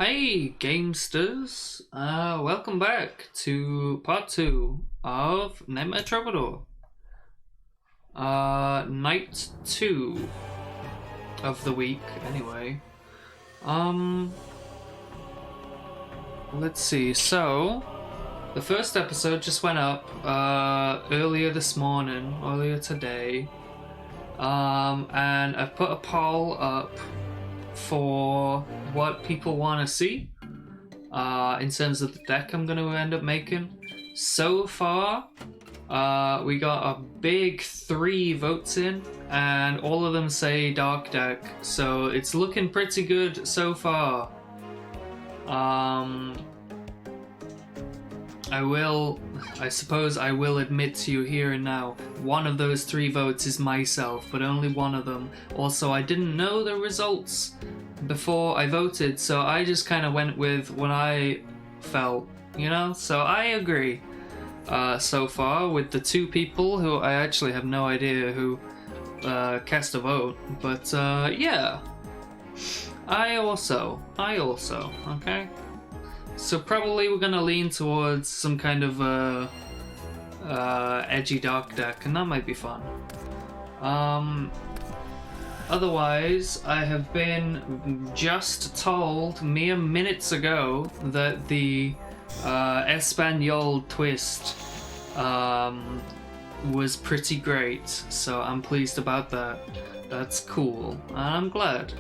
Hey, gamesters! Welcome back to part 2 of Nightmare Troubadour. Night 2 of the week, anyway. Let's see, so the first episode just went up, earlier today. And I've put a poll up for what people want to see in terms of the deck I'm going to end up making. So far, we got a big 3 votes in, and all of them say dark deck, so it's looking pretty good so far. I suppose I will admit to you here and now, one of those 3 votes is myself, but only one of them. Also, I didn't know the results before I voted, so I just kind of went with what I felt, you know? So I agree so far with the 2 people who I actually have no idea who cast a vote, but yeah. I also, okay? So probably we're gonna lean towards some kind of edgy dark deck, and that might be fun. Otherwise, I have been just told mere minutes ago that the Espanol twist was pretty great, so I'm pleased about that. That's cool, and I'm glad.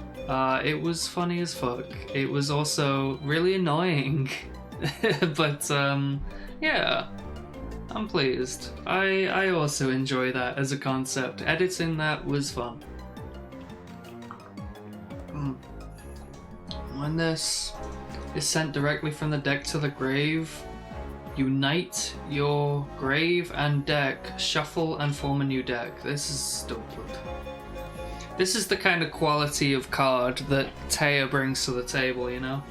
It was funny as fuck. It was also really annoying, but yeah, I'm pleased. I also enjoy that as a concept. Editing that was fun. When this is sent directly from the deck to the grave, unite your grave and deck, shuffle and form a new deck. This is stupid. This is the kind of quality of card that Taya brings to the table, you know?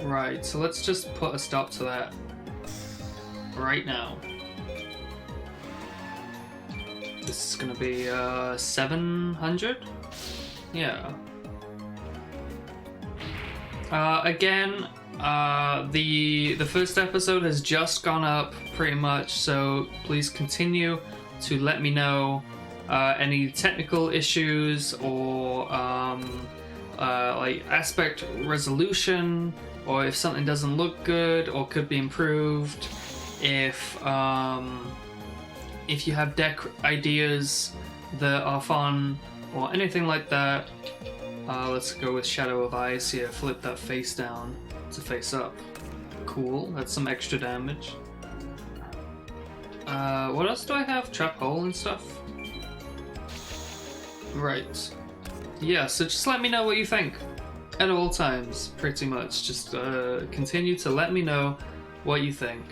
Right, so let's just put a stop to that right now. This is gonna be 700? Yeah. Again, the first episode has just gone up pretty much, so please continue to let me know any technical issues or like aspect resolution, or if something doesn't look good or could be improved. If you have deck ideas that are fun or anything like that, let's go with Shadow of Ice here. Flip that face down to face up. Cool, that's some extra damage. What else do I have? Trap Hole and stuff? Right. Yeah, so just let me know what you think at all times, pretty much. Just continue to let me know what you think,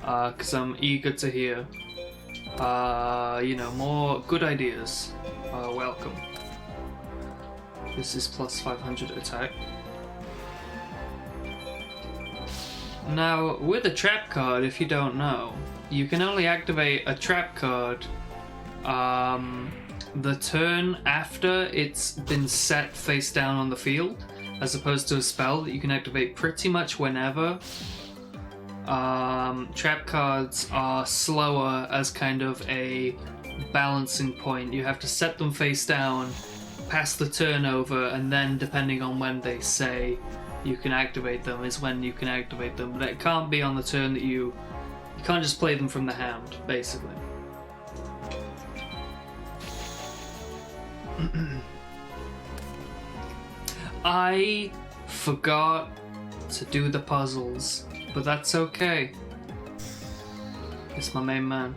because I'm eager to hear, you know, more good ideas. Welcome. This is plus 500 attack. Now, with a trap card, if you don't know, you can only activate a trap card the turn after it's been set face down on the field, as opposed to a spell that you can activate pretty much whenever. Trap cards are slower as kind of a balancing point. You have to set them face down, pass the turn over, and then depending on when they say you can activate them is when you can activate them, but it can't be on the turn that you can't just play them from the hand, basically. I forgot to do the puzzles, but that's okay. It's my main man.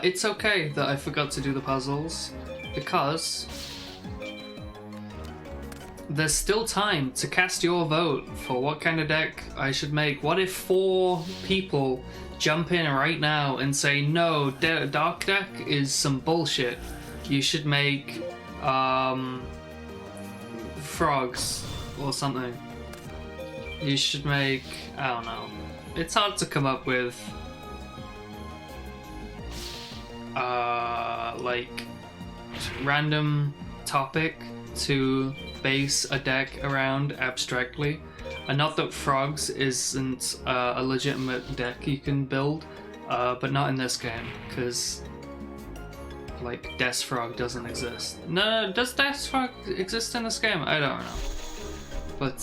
It's okay that I forgot to do the puzzles, because there's still time to cast your vote for what kind of deck I should make. What if 4 people jump in right now and say, no, dark deck is some bullshit. You should make frogs or something. You should make, I don't know. It's hard to come up with like random topic to base a deck around abstractly. And not that frogs isn't a legitimate deck you can build, but not in this game, because like Death Frog doesn't exist. No, does Death Frog exist in this game? I don't know. But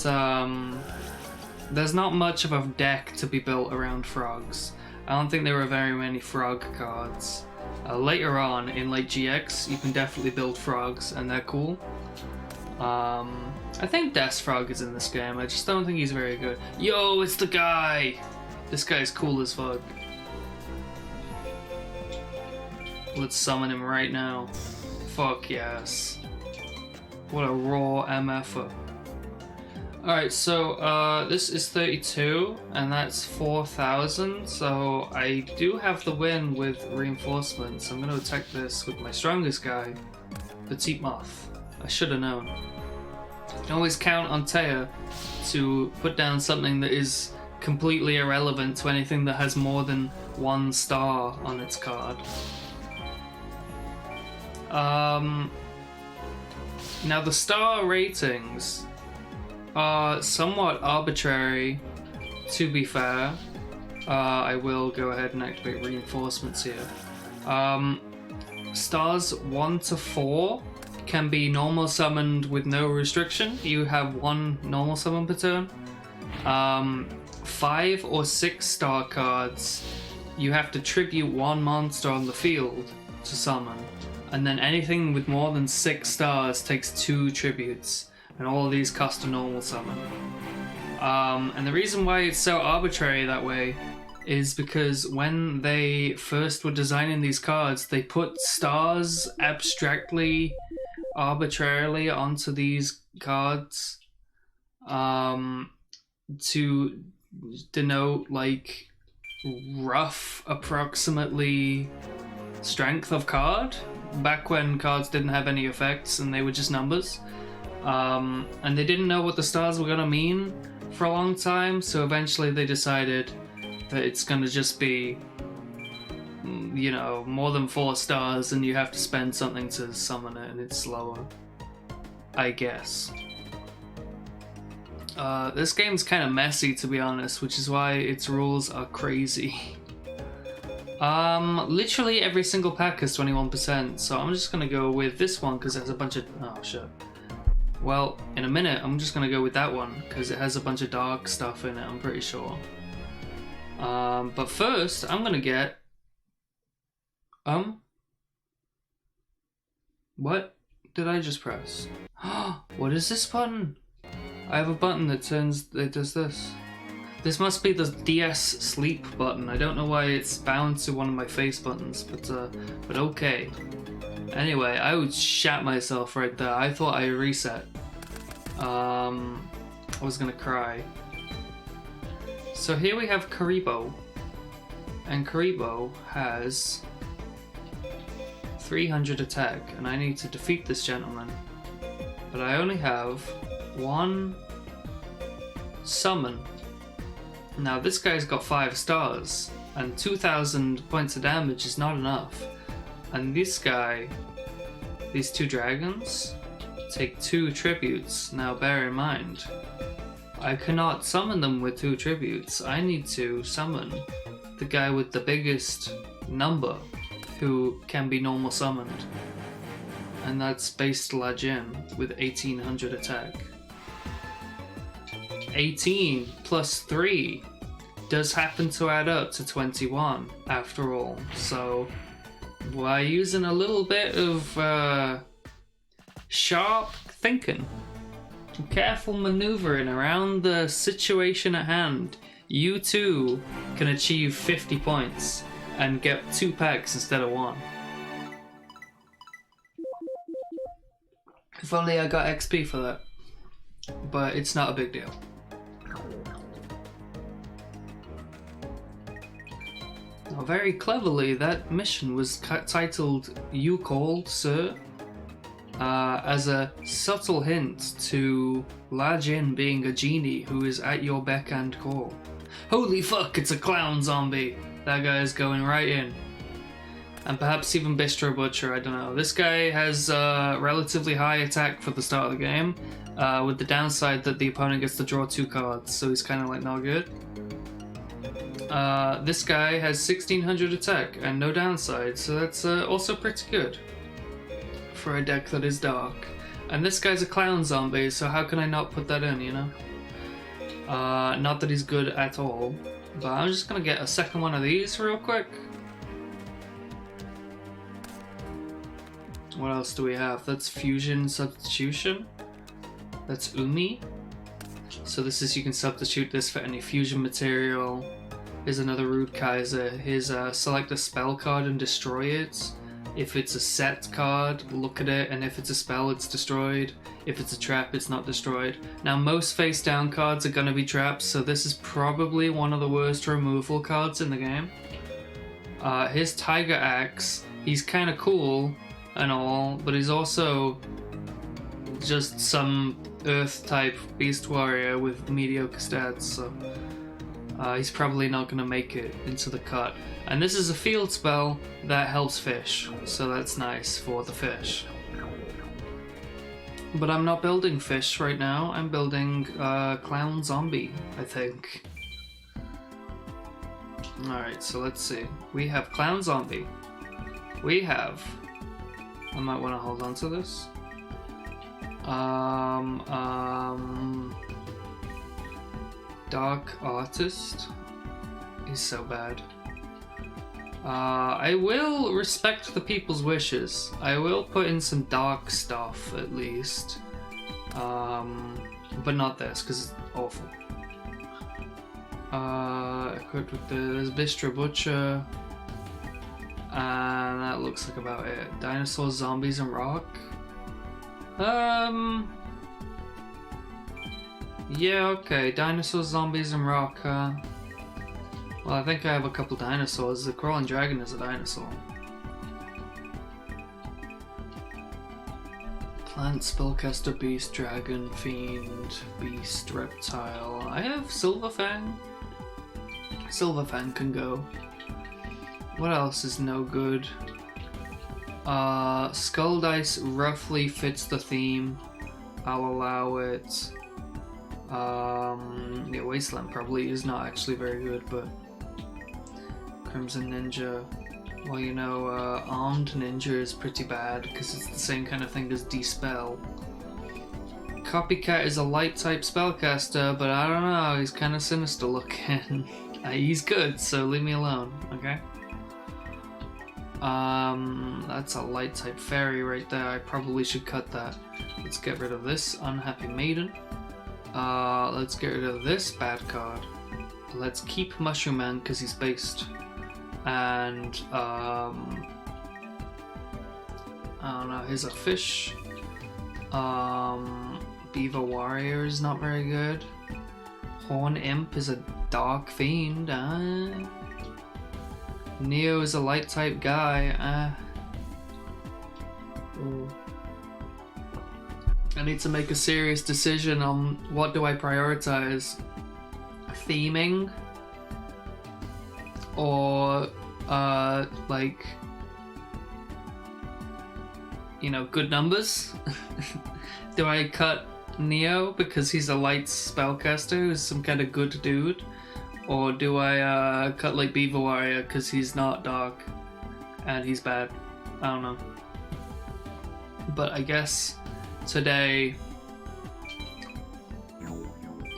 there's not much of a deck to be built around frogs. I don't think there are very many frog cards. Later on in like GX, you can definitely build frogs, and they're cool. I think Death Frog is in this game. I just don't think he's very good. Yo, it's the guy! This guy's cool as fuck. Let's summon him right now. Fuck yes. What a raw MFer. Alright, so this is 32, and that's 4,000, so I do have the win with reinforcements. I'm going to attack this with my strongest guy, Petite Moth. I should have known. You can always count on Taya to put down something that is completely irrelevant to anything that has more than 1 star on its card. Now the star ratings are somewhat arbitrary, to be fair. I will go ahead and activate reinforcements here. Stars 1 to 4 can be normal summoned with no restriction. You have 1 normal summon per turn. 5 or 6 star cards, you have to tribute 1 monster on the field to summon. And then anything with more than 6 stars takes 2 tributes. And all of these cost a normal summon. And the reason why it's so arbitrary that way is because when they first were designing these cards, they put stars abstractly, arbitrarily onto these cards to denote like rough, approximately strength of card, back when cards didn't have any effects and they were just numbers. And they didn't know what the stars were gonna mean for a long time, so eventually they decided that it's gonna just be, you know, more than 4 stars and you have to spend something to summon it and it's slower, I guess. This game's kind of messy, to be honest, which is why its rules are crazy. Literally every single pack is 21%, so I'm just gonna go with this one because it has a bunch of... oh shit. Well, in a minute, I'm just gonna go with that one because it has a bunch of dark stuff in it, I'm pretty sure. But first, I'm gonna get... What did I just press? What is this button? I have a button that does this. This must be the DS sleep button. I don't know why it's bound to one of my face buttons, but okay. Anyway, I would shat myself right there. I thought I reset. I was gonna cry. So here we have Karibo. And Karibo has 300 attack, and I need to defeat this gentleman. But I only have 1 summon. Now this guy's got 5 stars, and 2,000 points of damage is not enough. And this guy, these 2 dragons, take 2 tributes. Now bear in mind, I cannot summon them with 2 tributes. I need to summon the guy with the biggest number who can be normal summoned. And that's Based Lajin with 1,800 attack. 18 plus 3 does happen to add up to 21 after all. So by using a little bit of sharp thinking, careful maneuvering around the situation at hand, you too can achieve 50 points and get 2 packs instead of 1. If only I got XP for that. But it's not a big deal. Now, very cleverly, that mission was titled "You Called, Sir?" As a subtle hint to Lajin being a genie who is at your beck and call. Holy fuck, it's a clown zombie! That guy is going right in. And perhaps even Bistro Butcher, I don't know. This guy has relatively high attack for the start of the game, with the downside that the opponent gets to draw 2 cards, so he's kind of like not good. This guy has 1600 attack and no downside, so that's also pretty good for a deck that is dark. And this guy's a clown zombie, so how can I not put that in, you know? Not that he's good at all, but I'm just gonna get a second one of these real quick. What else do we have? That's Fusion Substitution. That's Umi. So this is, you can substitute this for any fusion material. Here's another Rude Kaiser. Here's select a spell card and destroy it. If it's a set card, look at it, and if it's a spell, it's destroyed. If it's a trap, it's not destroyed. Now, most face down cards are gonna be traps, so this is probably one of the worst removal cards in the game. Here's Tiger Axe. He's kind of cool and all, but he's also just some Earth type Beast Warrior with mediocre stats, so he's probably not going to make it into the cut. And this is a field spell that helps fish, so that's nice for the fish. But I'm not building fish right now, I'm building Clown Zombie, I think. Alright, so let's see. We have Clown Zombie. We have... I might want to hold on to this. Dark Artist. He's so bad. I will respect the people's wishes. I will put in some dark stuff at least. But not this, because it's awful. Equipped with the Bistro Butcher. And that looks like about it. Dinosaurs, Zombies, and Rock. Yeah, okay. Dinosaurs, Zombies, and Rock. Well, I think I have a couple dinosaurs. The Crawling Dragon is a dinosaur. Plant, Spellcaster, Beast, Dragon, Fiend, Beast, Reptile. I have Silverfang. Silverfang can go. What else is no good? Skull Dice roughly fits the theme. I'll allow it. Yeah, Wasteland probably is not actually very good, but Crimson Ninja. Well, you know, Armed Ninja is pretty bad because it's the same kind of thing as Dispel. Copycat is a light type spellcaster, but I don't know, he's kind of sinister looking. He's good, so leave me alone, okay? That's a light type fairy right there. I probably should cut that. Let's get rid of this Unhappy Maiden. Let's get rid of this bad card. Let's keep Mushroom Man because he's based. And I don't know, here's a fish. Beaver Warrior is not very good. Horn Imp is a dark fiend. Neo is a light type guy. I need to make a serious decision on what do I prioritize. Theming or like, you know, good numbers. Do I cut Neo because he's a light spellcaster who's some kind of good dude? Or do I cut like Beaver Warrior because he's not dark and he's bad? I don't know. But I guess today,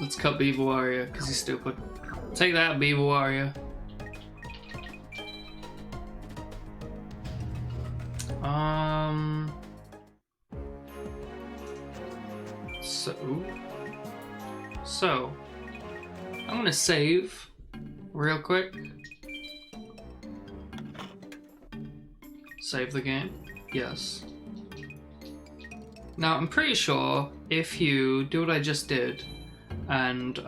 let's cut Beaver Warrior because he's stupid. Take that, Beaver Warrior. So I'm gonna save real quick. Save the game. Yes. Now I'm pretty sure if you do what I just did and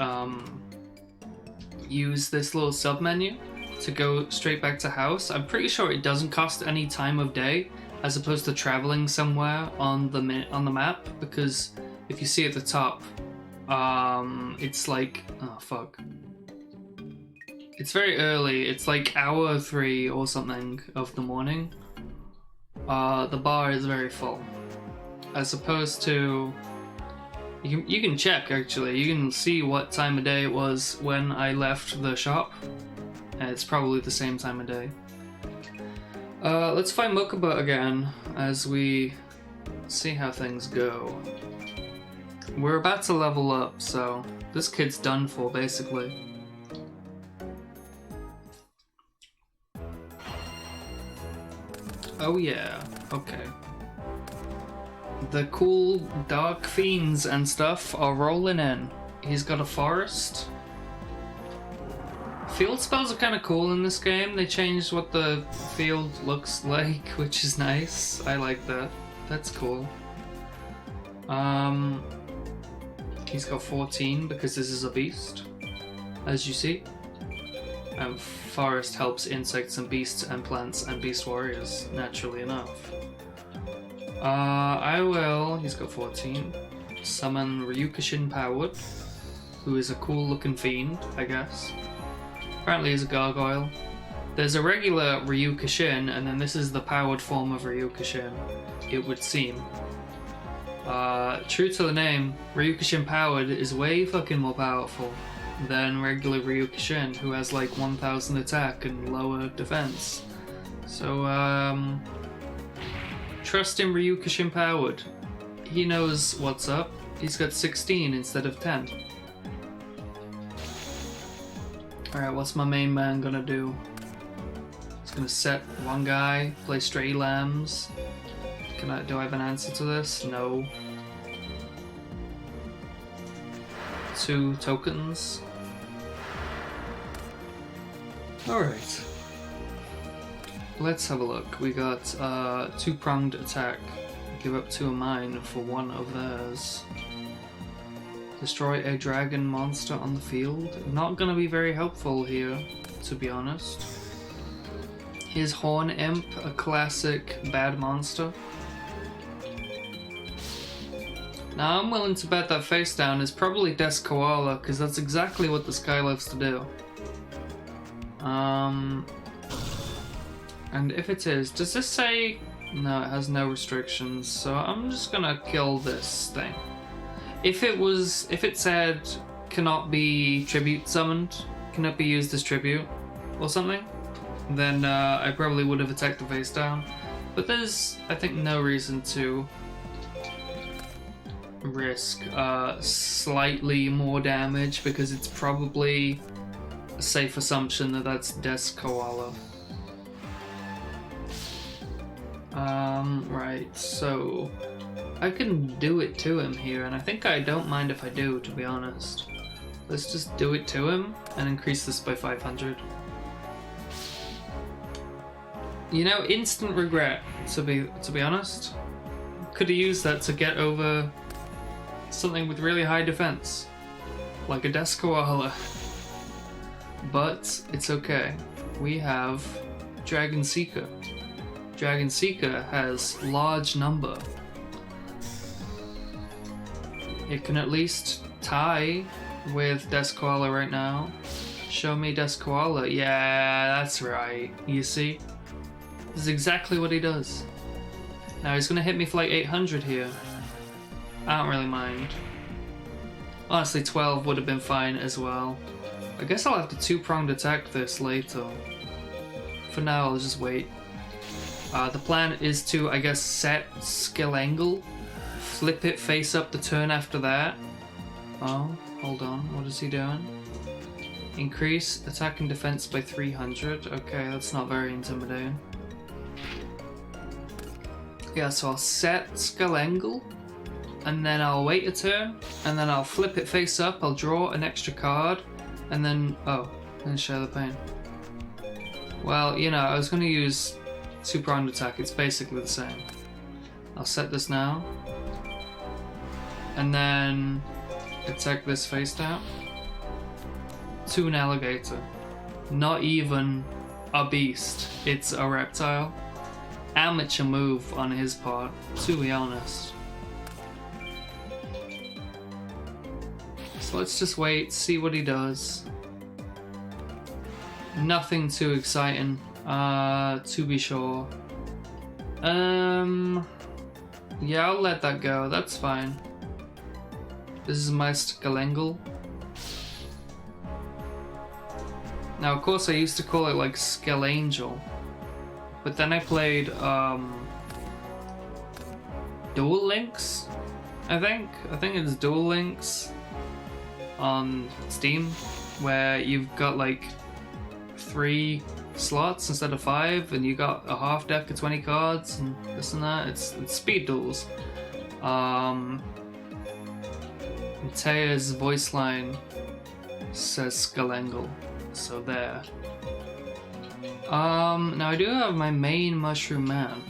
use this little sub menu to go straight back to house, I'm pretty sure it doesn't cost any time of day as opposed to traveling somewhere on the map, because if you see at the top, it's like, oh fuck. It's very early. It's like hour 3 or something of the morning. The bar is very full. As opposed to... You can check, actually. You can see what time of day it was when I left the shop. And it's probably the same time of day. Let's find Bakura again as we see how things go. We're about to level up, so this kid's done for, basically. Oh yeah, okay. The cool dark fiends and stuff are rolling in. He's got a forest. Field spells are kind of cool in this game. They changed what the field looks like, which is nice. I like that. That's cool. He's got 14 because this is a beast, as you see. Forest helps insects and beasts and plants and beast warriors, naturally enough. I will, he's got 14, summon YuGiOh Powered, who is a cool looking fiend, I guess. Apparently he's a gargoyle. There's a regular YuGiOh, and then this is the powered form of YuGiOh, it would seem. True to the name, YuGiOh Powered is way fucking more powerful than regular YuGiOh, who has like 1000 attack and lower defense. So, trust in YuGiOh Powered. He knows what's up. He's got 16 instead of 10. Alright, what's my main man gonna do? He's gonna set one guy, play stray lambs. Do I have an answer to this? No. 2 tokens. Alright. Let's have a look. We got 2-pronged attack. Give up 2 of mine for 1 of theirs. Destroy a dragon monster on the field. Not gonna be very helpful here, to be honest. Here's Horn Imp, a classic bad monster. Now I'm willing to bet that face down is probably Desk Koala, because that's exactly what this guy loves to do. And if it is, does this say... No, it has no restrictions, so I'm just gonna kill this thing. If it said cannot be tribute summoned, cannot be used as tribute, or something, then I probably would have attacked the face down. But there's, I think, no reason to risk slightly more damage, because it's probably a safe assumption that that's Desk Koala. Right, so I can do it to him here, and I think I don't mind if I do, to be honest. Let's just do it to him and increase this by 500. You know, instant regret, to be honest. Could have used that to get over something with really high defense, like a Desk Koala. But it's okay. We have Dragon Seeker. Dragon Seeker has large number. It can at least tie with Desk Koala right now. Show me Desk Koala. Yeah, that's right. You see? This is exactly what he does. Now he's gonna hit me for like 800 here. I don't really mind. Honestly, 12 would have been fine as well. I guess I'll have to 2-pronged attack this later. For now, I'll just wait. The plan is to, I guess, set skill angle, flip it face up the turn after that. Oh, hold on, what is he doing? Increase attack and defense by 300. Okay, that's not very intimidating. Yeah, so I'll set skill angle, and then I'll wait a turn, and then I'll flip it face up, I'll draw an extra card, and then, oh, then share the pain. Well, you know, I was going to use 2-pronged attack, it's basically the same. I'll set this now, and then attack this face down to an alligator. Not even a beast, it's a reptile. Amateur move on his part, to be honest. So let's just wait, see what he does. Nothing too exciting, to be sure. Yeah, I'll let that go, that's fine. This is my Skelengel. Now, of course, I used to call it like Skelangel, but then I played Duel Links, I think it's Duel Links on Steam, where you've got like 3 slots instead of 5, and you got a half deck of 20 cards and this and that. It's speed duels. Taya's voice line says Skelengel, so there. Now I do have my main Mushroom Man.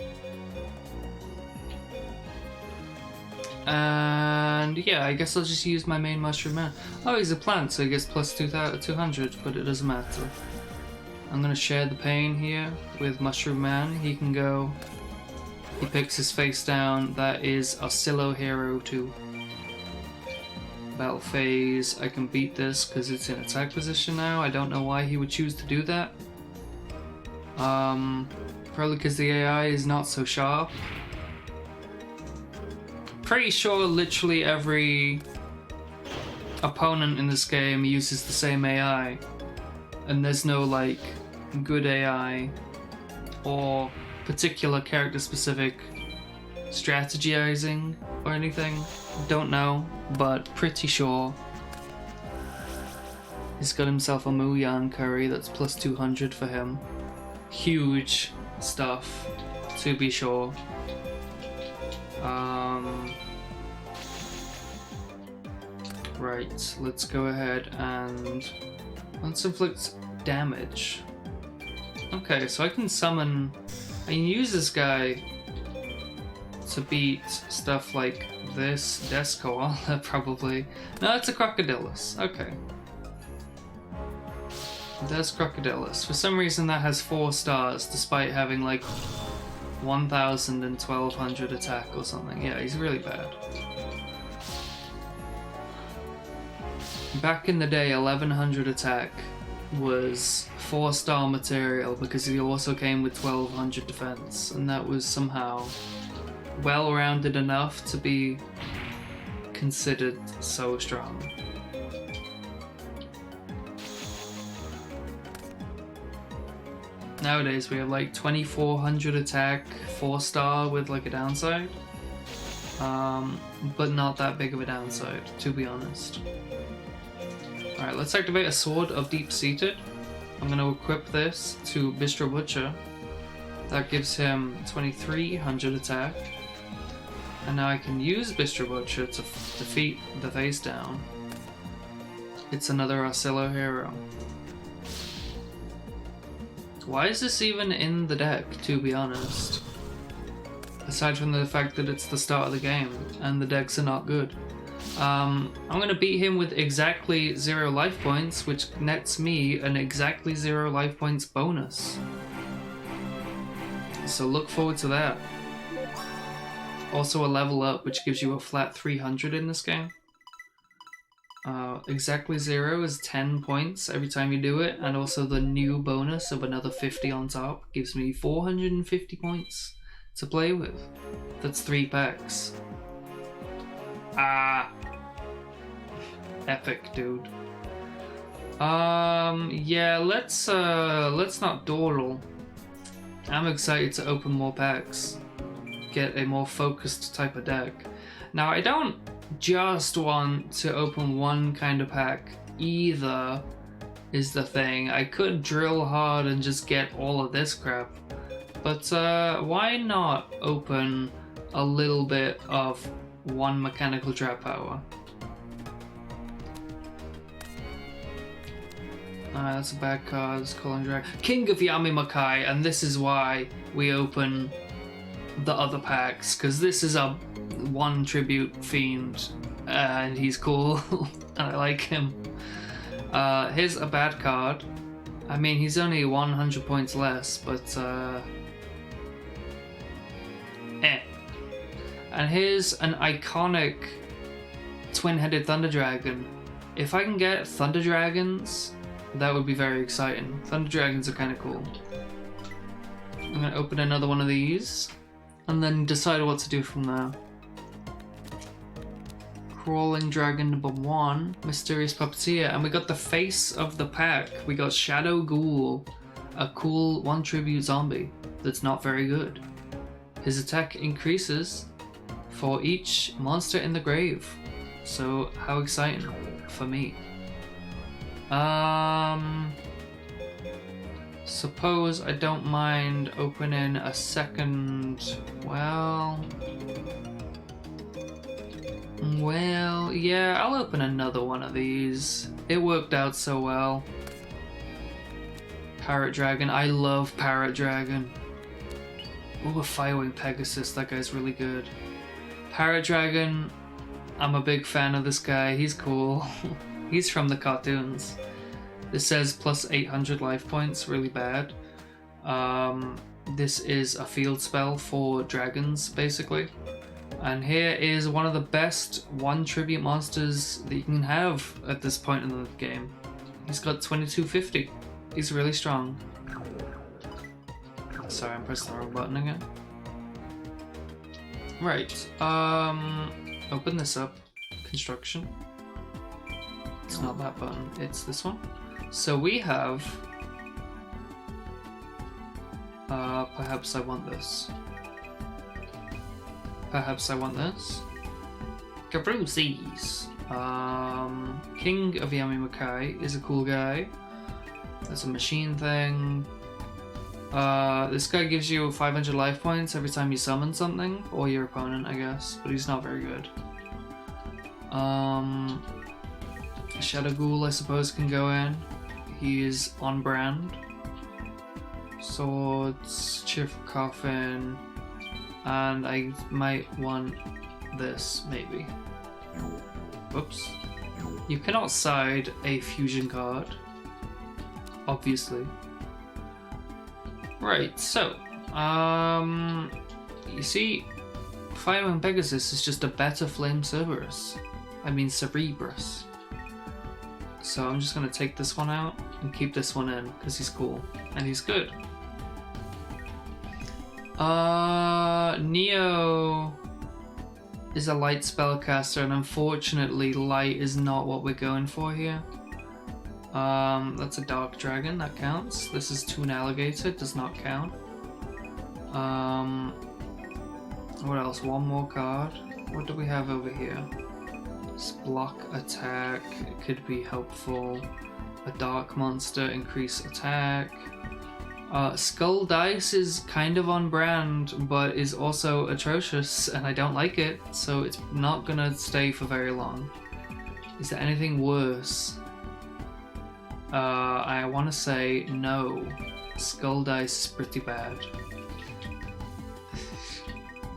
And yeah, I guess I'll just use my main Mushroom Man. Oh, he's a plant, so he gets plus 200, but it doesn't matter. I'm gonna share the pain here with Mushroom Man. He can go, he picks his face down. That is Oscillo Hero 2. Battle phase, I can beat this because it's in attack position now. I don't know why he would choose to do that. Probably because the AI is not so sharp. Pretty sure literally every opponent in this game uses the same AI, and there's no like good AI or particular character specific strategizing or anything. Don't know, but pretty sure. He's got himself a Muyan curry that's plus 200 for him. Huge stuff, to be sure. Right, let's go ahead and let's inflict damage. Okay, so I can summon, I can use this guy to beat stuff like this, Death Koala probably. No, it's a Crocodilus, okay. There's Crocodilus. For some reason that has 4 stars despite having like 1000 and 1200 attack or something. Yeah, he's really bad. Back in the day, 1100 attack was 4-star material because he also came with 1200 defense, and that was somehow well-rounded enough to be considered so strong. Nowadays we have like 2400 attack, 4-star with like a downside, but not that big of a downside, to be honest. Alright, let's activate a Sword of Deep-Seated. I'm going to equip this to Bistro Butcher. That gives him 2300 attack. And now I can use Bistro Butcher to defeat the face down. It's another Oscillo hero. Why is this even in the deck, to be honest? Aside from the fact that it's the start of the game and the decks are not good. I'm gonna beat him with exactly 0 life points, which nets me an exactly 0 life points bonus. So look forward to that. Also a level up, which gives you a flat 300 in this game. Exactly 0 is 10 points every time you do it, and also the new bonus of another 50 on top gives me 450 points to play with. That's 3 packs. Epic, dude. Yeah, let's not dawdle. I'm excited to open more packs, get a more focused type of deck. Now, I don't just want to open one kind of pack either, is the thing. I could drill hard and just get all of this crap, but why not open a little bit of one mechanical trap power? That's a bad card. It's calling drag. King of Yamimakai, and this is why we open the other packs, because this is a 1 tribute fiend, and he's cool, and I like him. Here's a bad card. I mean, he's only 100 points less, but And here's an iconic twin-headed Thunder Dragon. If I can get Thunder Dragons That would be very exciting. Thunder Dragons are kind of cool. I'm gonna open another one of these and then decide what to do from there. Crawling Dragon number 1, Mysterious Puppeteer, and we got the face of the pack. We got Shadow Ghoul, a cool 1 tribute zombie that's not very good. His attack increases for each monster in the grave. So how exciting for me. Suppose I don't mind opening a second, well, yeah, I'll open another one of these. It worked out so well. Parrot Dragon, I love Parrot Dragon. Ooh, a Firewing Pegasus, that guy's really good. Parrot Dragon, I'm a big fan of this guy, he's cool. He's from the cartoons. This says plus 800 life points, really bad. This is a field spell for dragons, basically. And here is one of the best 1 tribute monsters that you can have at this point in the game. He's got 2250. He's really strong. Sorry, I'm pressing the wrong button again. Right, open this up. Construction. It's not that button, it's this one. So we have... perhaps I want this. Perhaps I want this. Cabroosies. King of Yamimakai is a cool guy. That's a machine thing. This guy gives you 500 life points every time you summon something, or your opponent, I guess, but he's not very good. Shadow Ghoul, I suppose, can go in. He is on brand. Swords, Cheerful Coffin, and I might want this, maybe. Whoops. You cannot side a fusion card, obviously. Right, so, you see, Firewing Pegasus is just a better Flame Cerberus. I mean Cerebrus. So I'm just gonna take this one out and keep this one in, because he's cool, and he's good. Neo is a light spellcaster, and unfortunately light is not what we're going for here. That's a dark dragon, that counts. This is Toon Alligator, does not count. What else? One more card. What do we have over here? Block attack, it could be helpful. A dark monster, increase attack. Skull Dice is kind of on brand, but is also atrocious, and I don't like it, so it's not gonna stay for very long. Is there anything worse? I want to say no. Skull Dice is pretty bad.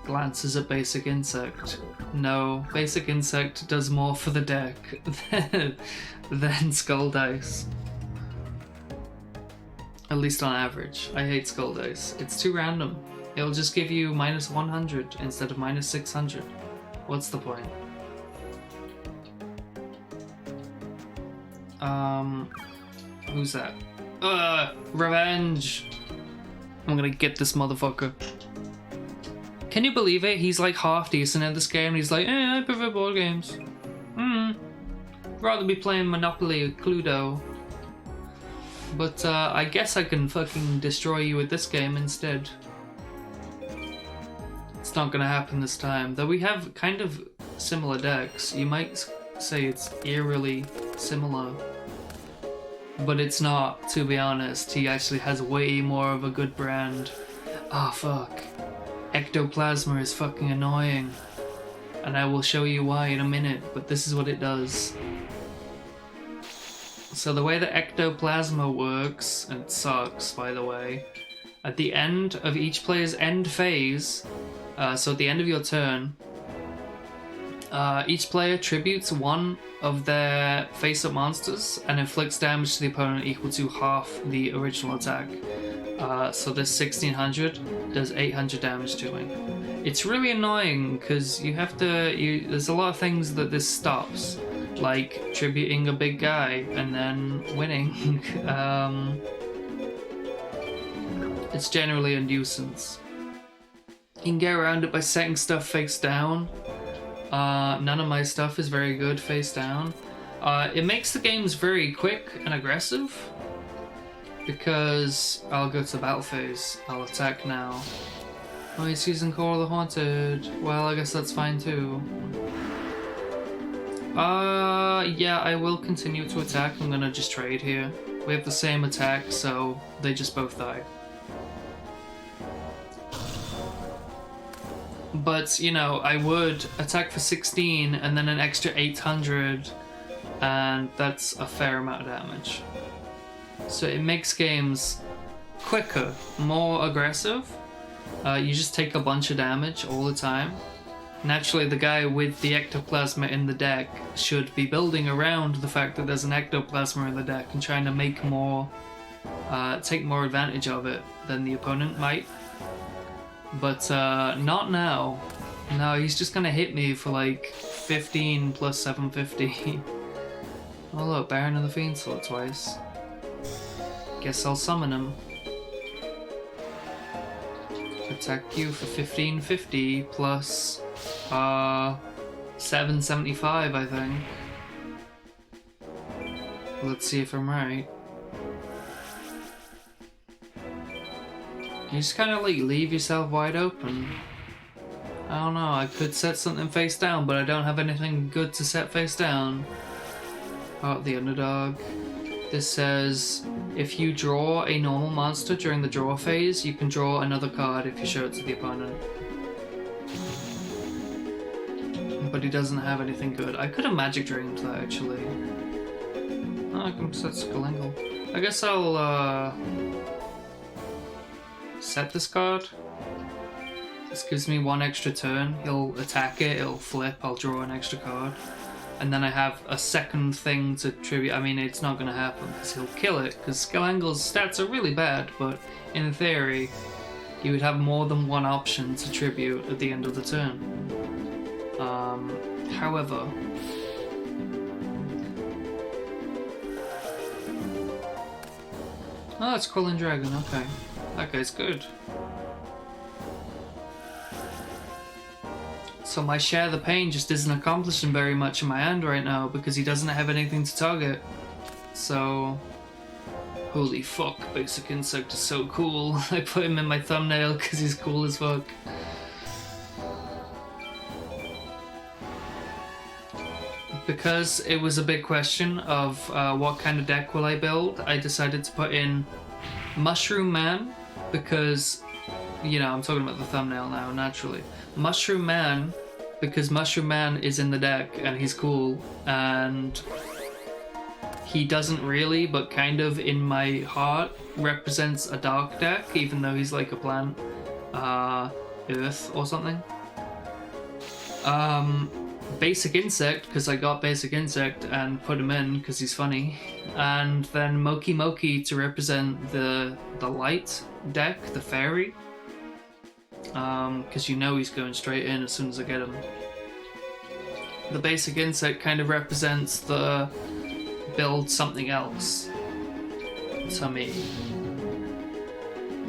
Glances at Basic Insect. No, Basic Insect does more for the deck than Skull Dice. At least on average. I hate Skull Dice. It's too random. It'll just give you minus 100 instead of minus 600. What's the point? Who's that? Revenge! I'm gonna get this motherfucker. Can you believe it? He's like half decent at this game. He's like, I prefer board games. Rather be playing Monopoly or Cluedo. But I guess I can fucking destroy you with this game instead. It's not gonna happen this time. Though we have kind of similar decks. You might say it's eerily similar. But it's not, to be honest. He actually has way more of a good brand. Ah, fuck. Ectoplasma is fucking annoying. And I will show you why in a minute, but this is what it does. So the way that Ectoplasma works, and it sucks by the way, at the end of each player's end phase, so at the end of your turn, each player tributes one of their face-up monsters and inflicts damage to the opponent equal to half the original attack. So this 1600 does 800 damage to me. It's really annoying because you have to, there's a lot of things that this stops. like tributing a big guy and then winning. It's generally a nuisance. You can get around it by setting stuff face down. None of my stuff is very good face down. It makes the games very quick and aggressive, because I'll go to the battle phase. I'll attack now. Oh, he's using Call of the Haunted. Well, I guess that's fine too. Yeah, I will continue to attack. I'm gonna just trade here. We have the same attack, so they just both die. But, you know, I would attack for 16 and then an extra 800, and that's a fair amount of damage. So it makes games quicker, more aggressive. You just take a bunch of damage all the time. Naturally, the guy with the ectoplasma in the deck should be building around the fact that there's an ectoplasma in the deck and trying to make more, take more advantage of it than the opponent might. But not now. No, he's just gonna hit me for like 15 plus 750. Oh look, Baron of the Fiend Sword twice. Guess I'll summon him. Attack you for 1550 plus 775, I think. Let's see if I'm right. You just kind of like leave yourself wide open. I don't know, I could set something face down, but I don't have anything good to set face down. Oh, the underdog. This says, if you draw a normal monster during the draw phase, you can draw another card if you show it to the opponent. But he doesn't have anything good. I could have Magic Dreamed that, actually. Oh, I can set Skull. I guess I'll, set this card. This gives me one extra turn. He'll attack it, it'll flip, I'll draw an extra card. And then I have a second thing to tribute. I mean, it's not going to happen because he'll kill it, because Skelangle's stats are really bad, but in theory, you would have more than one option to tribute at the end of the turn. However, oh, it's Crawling Dragon, okay. That guy's good. So my Share the Pain just isn't accomplishing very much in my hand right now because he doesn't have anything to target. So, holy fuck, Basic Insect is so cool. I put him in my thumbnail because he's cool as fuck. Because it was a big question of what kind of deck will I build, I decided to put in Mushroom Man because, you know, I'm talking about the thumbnail now, naturally. Mushroom Man, because Mushroom Man is in the deck and he's cool, and he doesn't really, but kind of in my heart, represents a dark deck, even though he's like a plant, earth or something. Basic Insect, because I got Basic Insect and put him in because he's funny, and then Moki Moki to represent the light deck, the fairy. Because you know he's going straight in as soon as I get him. The Basic Insect kind of represents the build something else to me.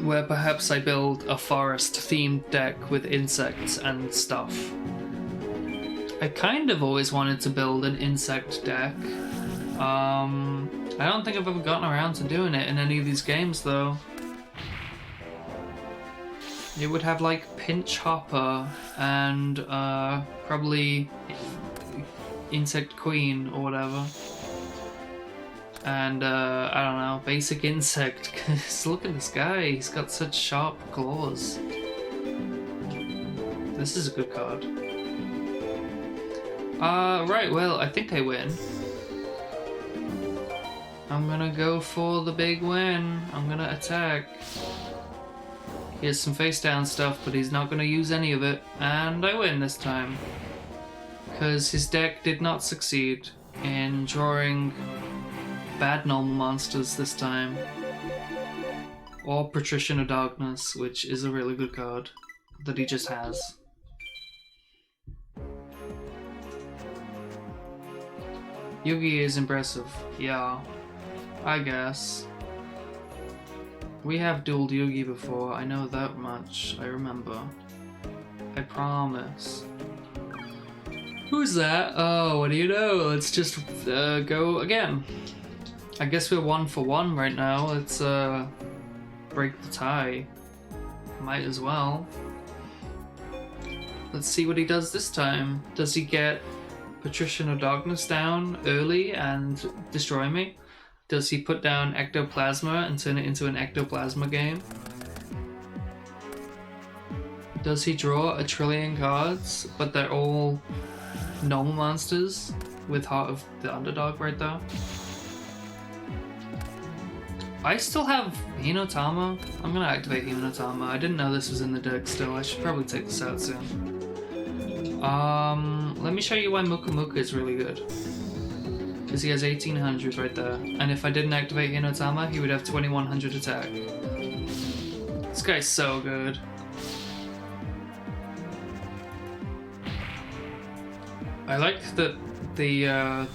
Where perhaps I build a forest themed deck with insects and stuff. I kind of always wanted to build an insect deck. I don't think I've ever gotten around to doing it in any of these games though. It would have like Pinch Hopper and probably Insect Queen or whatever. And I don't know, Basic Insect, because look at this guy, he's got such sharp claws. This is a good card. Right, well, I think I win. I'm gonna go for the big win. I'm gonna attack. He has some face down stuff, but he's not gonna use any of it, and I win this time. Because his deck did not succeed in drawing bad normal monsters this time. Or Patrician of Darkness, which is a really good card that he just has. Yugi is impressive. Yeah, I guess. We have dueled Yugi before, I know that much. I remember. I promise. Who's that? Oh, what do you know? Let's just go again. I guess we're 1 for 1 right now. Let's break the tie. Might as well. Let's see what he does this time. Does he get Patrician of Darkness down early and destroy me? Does he put down Ectoplasma and turn it into an Ectoplasma game? Does he draw a trillion cards, but they're all normal monsters with Heart of the Underdog right there? I still have Hinotama. I'm gonna activate Hinotama. I didn't know this was in the deck still. I should probably take this out soon. Let me show you why Muka Muka is really good. Because he has 1800 right there. And if I didn't activate Hinotama, he would have 2100 attack. This guy's so good. I like that the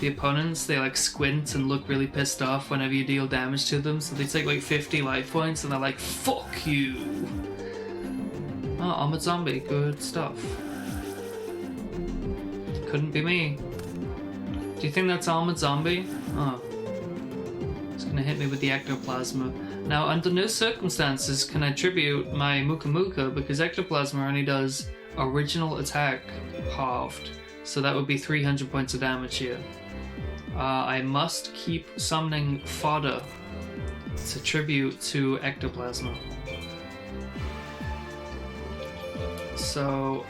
opponents, they like squint and look really pissed off whenever you deal damage to them, so they take like 50 life points and they're like, fuck you! Oh, Armored Zombie, good stuff. Couldn't be me. Do you think that's Armored Zombie? Oh. It's gonna hit me with the Ectoplasma. Now, under no circumstances can I tribute my Muka Muka because Ectoplasma only does original attack halved. So that would be 300 points of damage here. I must keep summoning fodder to tribute to Ectoplasma. So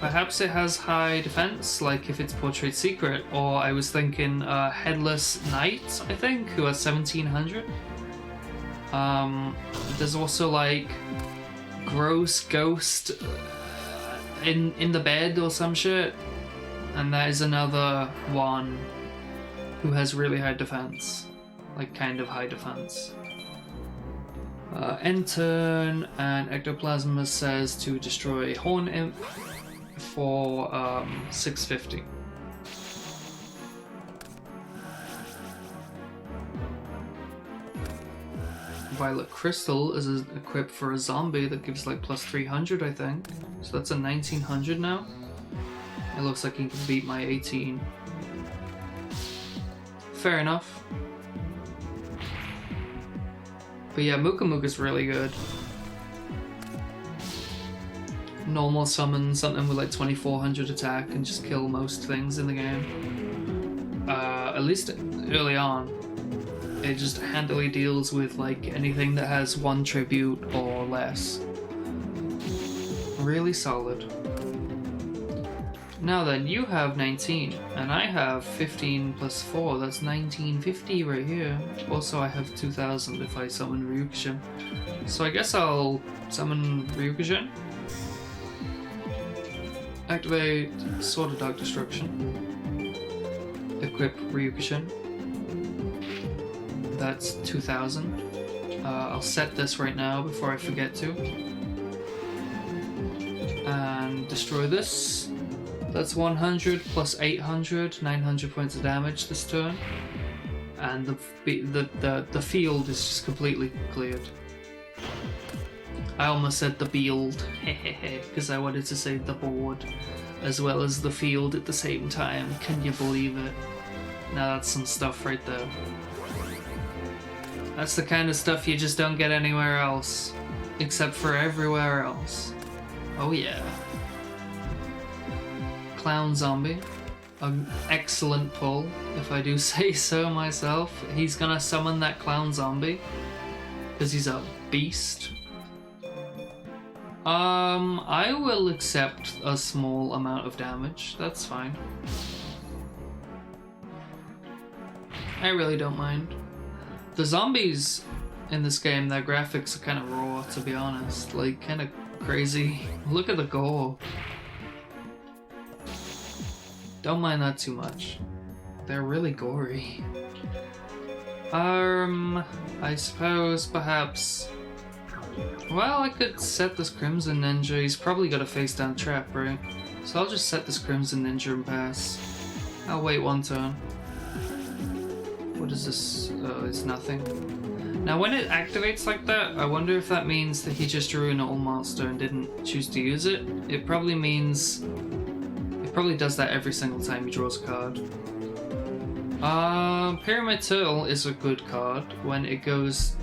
perhaps it has high defense, like if it's Portrait Secret, or I was thinking Headless Knight, I think, who has 1700. There's also like Gross Ghost in the bed or some shit. And that is another one who has really high defense. Like, kind of high defense. End turn, and Ectoplasma says to destroy Horn Imp for 650. Violet Crystal is equipped for a zombie that gives like plus 300, I think. So that's a 1900 now. It looks like he can beat my 18. Fair enough. But yeah, Muka Muka's really good. Normal summon something with like 2400 attack and just kill most things in the game. At least early on. It just handily deals with like anything that has 1 tribute or less. Really solid. Now then, you have 19, and I have 15 plus 4, that's 1950 right here. Also, I have 2000 if I summon Ryukushin. So I guess I'll summon Ryukushin. Activate Sword of Dark Destruction. Equip Ryukushin. That's 2000. I'll set this right now before I forget to. And destroy this. That's 100 plus 800, 900 points of damage this turn, and the field is just completely cleared. I almost said the field, because I wanted to say the board, as well as the field at the same time. Can you believe it? Now that's some stuff right there. That's the kind of stuff you just don't get anywhere else, except for everywhere else. Oh yeah. Clown Zombie, an excellent pull, if I do say so myself. He's gonna summon that Clown Zombie, because he's a beast. I will accept a small amount of damage, that's fine. I really don't mind. The zombies in this game, their graphics are kind of raw, to be honest, like kind of crazy. Look at the gore. Don't mind that too much. They're really gory. I suppose perhaps... Well, I could set this Crimson Ninja. He's probably got a face down trap, right? So I'll just set this Crimson Ninja and pass. I'll wait 1 turn. What is this? Oh, it's nothing. Now when it activates like that, I wonder if that means that he just drew an old monster and didn't choose to use it. It probably means... It probably does that every single time he draws a card. Pyramid Turtle is a good card. When it goes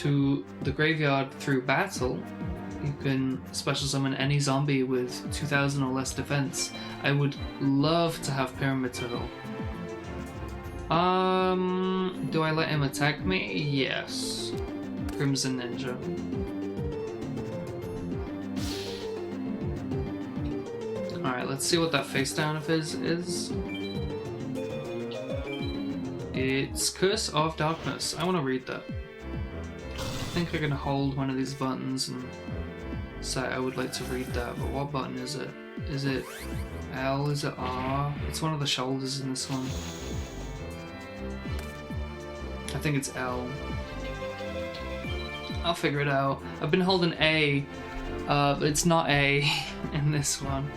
to the graveyard through battle, you can special summon any zombie with 2000 or less defense. I would love to have Pyramid Turtle. Do I let him attack me? Yes. Crimson Ninja. Alright, let's see what that face down of his is. It's Curse of Darkness. I want to read that. I think I can hold one of these buttons and say I would like to read that, but what button is it? Is it L? Is it R? It's one of the shoulders in this one. I think it's L. I'll figure it out. I've been holding A, but it's not A in this one.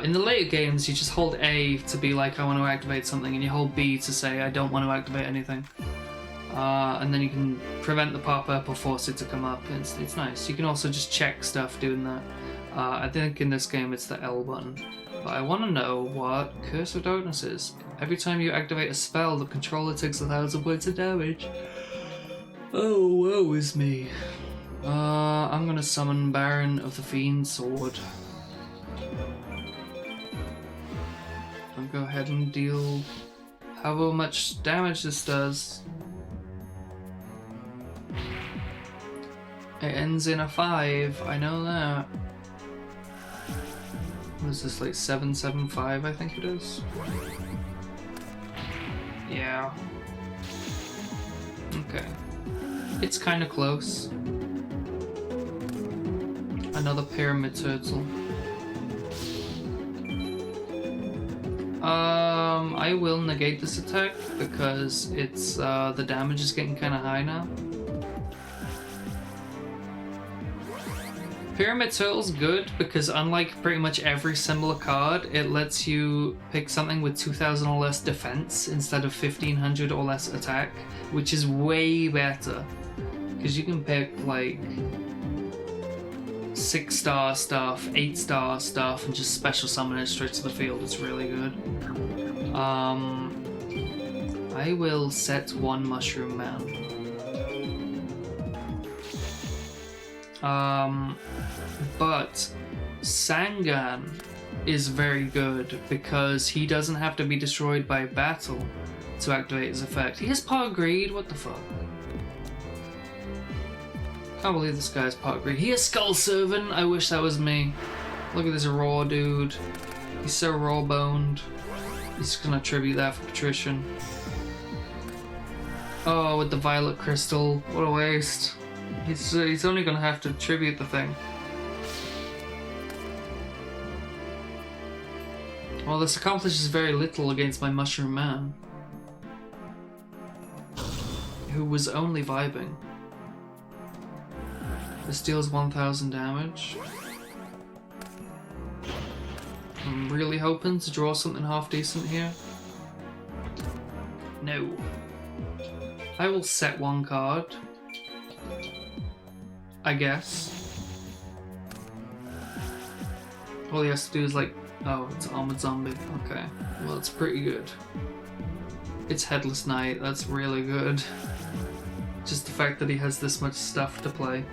In the later games, you just hold A to be like, I want to activate something, and you hold B to say, I don't want to activate anything. And then you can prevent the pop-up or force it to come up. It's nice. You can also just check stuff doing that. I think in this game it's the L button. But I want to know what Curse of Darkness is. Every time you activate a spell, the controller takes 1,000 points of damage. Oh, woe is me. I'm gonna summon Baron of the Fiend Sword. I'll go ahead and deal however much damage this does. It ends in a 5, I know that. What is this, like 775, I think it is? Yeah. Okay. It's kind of close. Another Pyramid Turtle. I will negate this attack because it's the damage is getting kind of high now. Pyramid Turtle's good because unlike pretty much every similar card, it lets you pick something with 2000 or less defense instead of 1500 or less attack, which is way better. Because you can pick like 6-star stuff, 8-star stuff, and just special summon it straight to the field. It's really good. I will set one Mushroom Man. But Sangan is very good because he doesn't have to be destroyed by battle to activate his effect. He has Pot of Greed, what the fuck? Can't believe this guy's Pot of Greed. He has Skull Servant, I wish that was me. Look at this raw dude. He's so raw boned. He's just gonna tribute that for Patrician. Oh, with the Violet Crystal, what a waste. He's only gonna have to tribute the thing. Well, this accomplishes very little against my Mushroom Man, who was only vibing. This deals 1000 damage. I'm really hoping to draw something half decent here. No. I will set one card, I guess. All he has to do is like, oh, it's Armored Zombie. Okay, well, it's pretty good. It's Headless Knight, that's really good. Just the fact that he has this much stuff to play.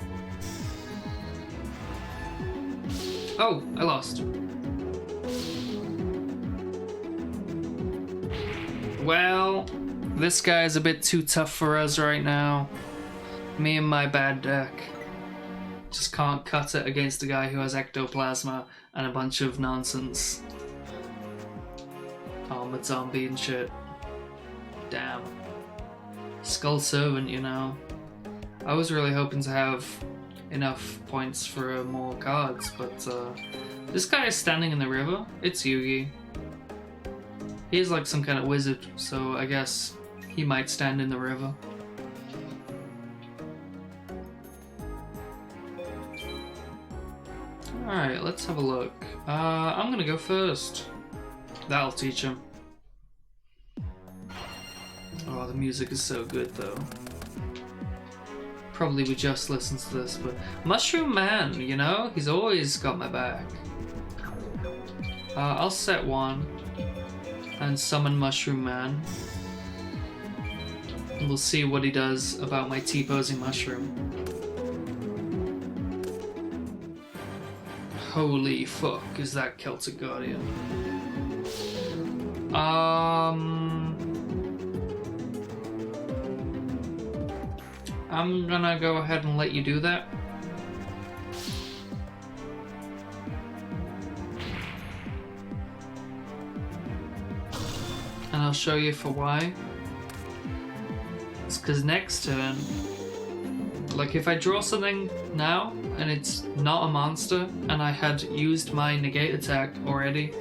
Oh, I lost. Well, this guy's a bit too tough for us right now. Me and my bad deck. Just can't cut it against a guy who has Ectoplasma and a bunch of nonsense. Armored Zombie and shit. Damn. Skull Servant, you know. I was really hoping to have enough points for more cards, but this guy is standing in the river. It's Yugi. He is like some kind of wizard, so I guess he might stand in the river. Alright, let's have a look. I'm gonna go first. That'll teach him. Oh, the music is so good though. Probably would just listen to this, but Mushroom Man, you know, he's always got my back. I'll set one and summon Mushroom Man. And we'll see what he does about my T-posing mushroom. Holy fuck, is that Celtic Guardian? I'm gonna go ahead and let you do that. And I'll show you for why. It's because next turn, like if I draw something now and it's not a monster and I had used my negate attack already,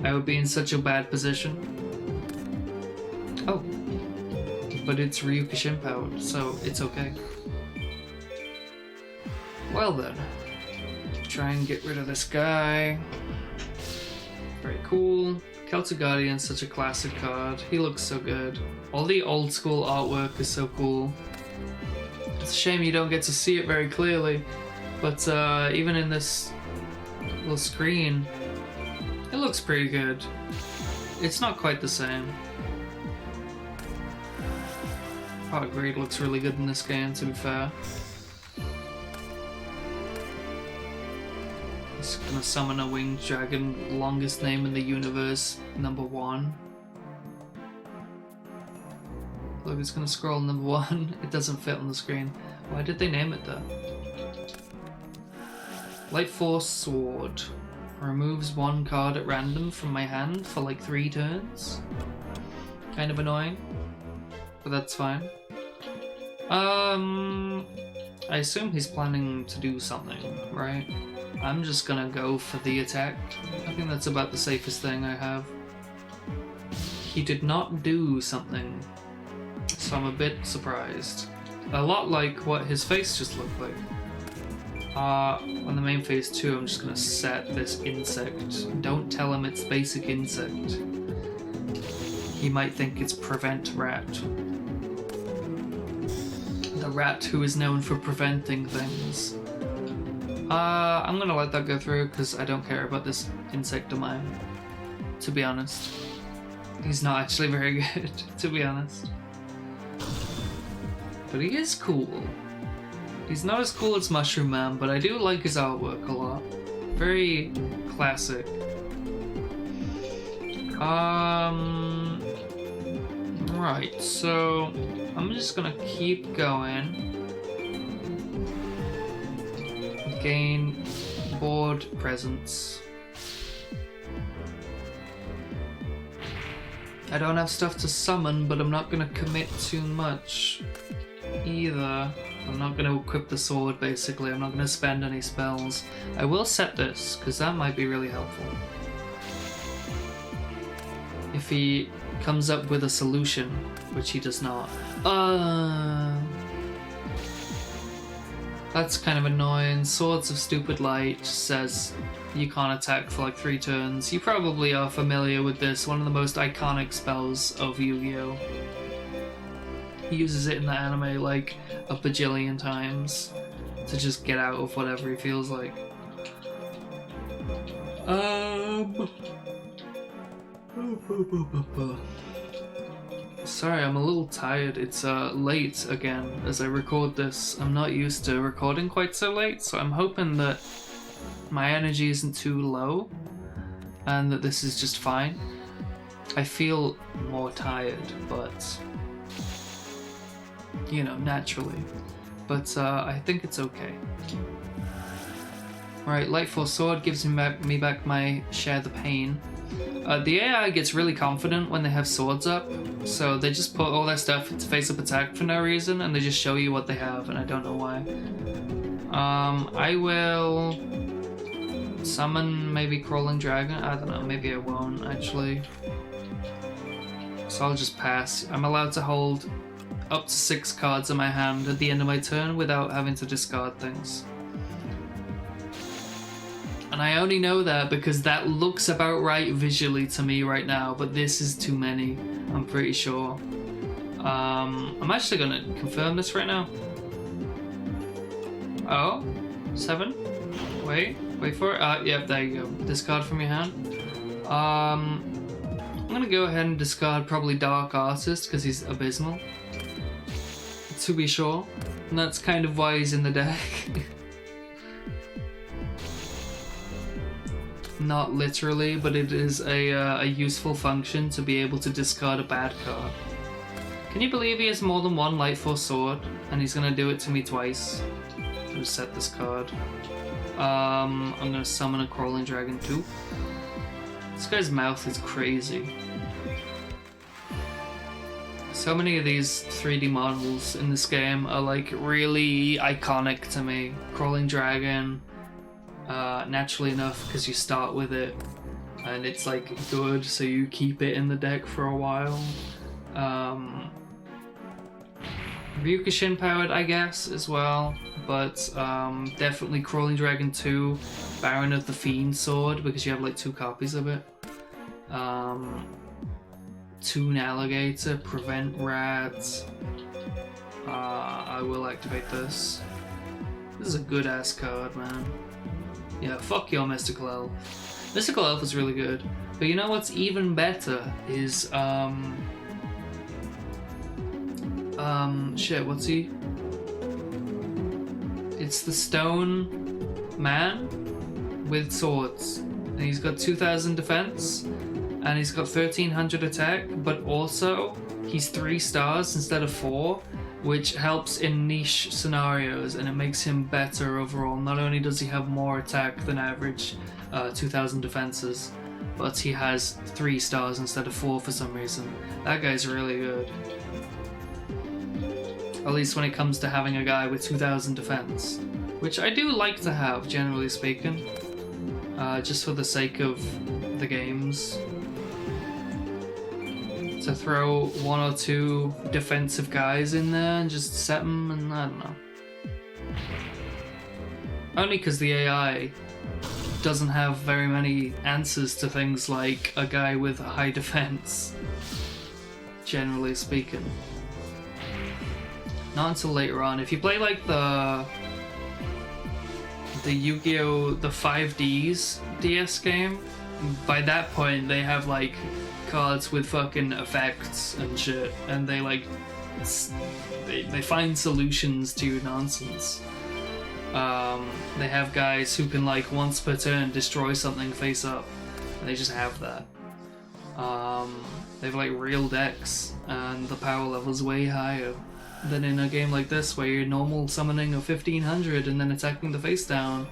I would be in such a bad position. Oh. But it's Ryukushin powered, so it's okay. Well then, try and get rid of this guy. Very cool. Celtic Guardian's such a classic card. He looks so good. All the old school artwork is so cool. It's a shame you don't get to see it very clearly, but even in this little screen, it looks pretty good. It's not quite the same. Pot of Greed looks really good in this game, to be fair. Just gonna summon a winged dragon, longest name in the universe, #1. Look, it's gonna scroll #1. It doesn't fit on the screen. Why did they name it though? Light Force Sword. Removes one card at random from my hand for like 3 turns. Kind of annoying, but that's fine. I assume he's planning to do something, right? I'm just gonna go for the attack. I think that's about the safest thing I have. He did not do something, so I'm a bit surprised. A lot like what his face just looked like. On the main phase 2, I'm just gonna set this insect. Don't tell him it's basic insect. He might think it's prevent rat. The rat who is known for preventing things. I'm gonna let that go through because I don't care about this insect of mine, to be honest. He's not actually very good, to be honest. But he is cool. He's not as cool as Mushroom Man, but I do like his artwork a lot. Very classic. Right, so I'm just gonna keep going. Gain board presence. I don't have stuff to summon, but I'm not gonna commit too much either. I'm not gonna equip the sword, basically. I'm not gonna spend any spells. I will set this, because that might be really helpful. If he comes up with a solution, which he does not. That's kind of annoying. Swords of Stupid Light says you can't attack for like 3 turns. You probably are familiar with this, one of the most iconic spells of Yu-Gi-Oh! He uses it in the anime like a bajillion times to just get out of whatever he feels like. Sorry, I'm a little tired. It's late again as I record this. I'm not used to recording quite so late, so I'm hoping that my energy isn't too low and that this is just fine. I feel more tired, but you know, naturally. But I think it's okay. Right, Light Force Sword gives me back my Share the Pain. The AI gets really confident when they have swords up, so they just put all their stuff into face-up attack for no reason, and they just show you what they have, and I don't know why. I will summon maybe Crawling Dragon. I don't know, maybe I won't actually. So I'll just pass. I'm allowed to hold up to 6 cards in my hand at the end of my turn without having to discard things. And I only know that because that looks about right visually to me right now, but this is too many, I'm pretty sure. I'm actually gonna confirm this right now. Oh, 7. Wait for it. Yep, there you go. Discard from your hand. I'm gonna go ahead and discard probably Dark Artist because he's abysmal. To be sure, and that's kind of why he's in the deck. Not literally, but it is a useful function to be able to discard a bad card. Can you believe he has more than one Light Force Sword, and he's gonna do it to me twice? Just set this card. I'm gonna summon a Crawling Dragon too. This guy's mouth is crazy. So many of these 3D models in this game are like really iconic to me. Crawling Dragon, naturally enough because you start with it and it's like good, so you keep it in the deck for a while. Ryukushin powered, I guess, as well, but definitely Crawling Dragon 2, Baron of the Fiend Sword, because you have like 2 copies of it. Toon Alligator, Prevent Rats. I will activate this. This is a good ass card, man. Yeah, fuck your Mystical Elf. Mystical Elf is really good, but you know what's even better is shit, what's he? It's the Stone Man with swords, and he's got 2000 defense, and he's got 1300 attack, but also he's 3 stars instead of 4, which helps in niche scenarios, and it makes him better overall. Not only does he have more attack than average 2000 defenses, but he has 3 stars instead of 4 for some reason. That guy's really good. At least when it comes to having a guy with 2000 defense, which I do like to have, generally speaking, just for the sake of the games. To throw 1 or 2 defensive guys in there and just set them, and I don't know. Only because the AI doesn't have very many answers to things like a guy with high defense, generally speaking. Not until later on. If you play like the YuGiOh, the 5Ds DS game, by that point they have like cards with fucking effects and shit, and they like they find solutions to your nonsense. They have guys who can like once per turn destroy something face up, and they just have that. They have like real decks, and the power level's way higher than in a game like this where you're normal summoning a 1500 and then attacking the face down,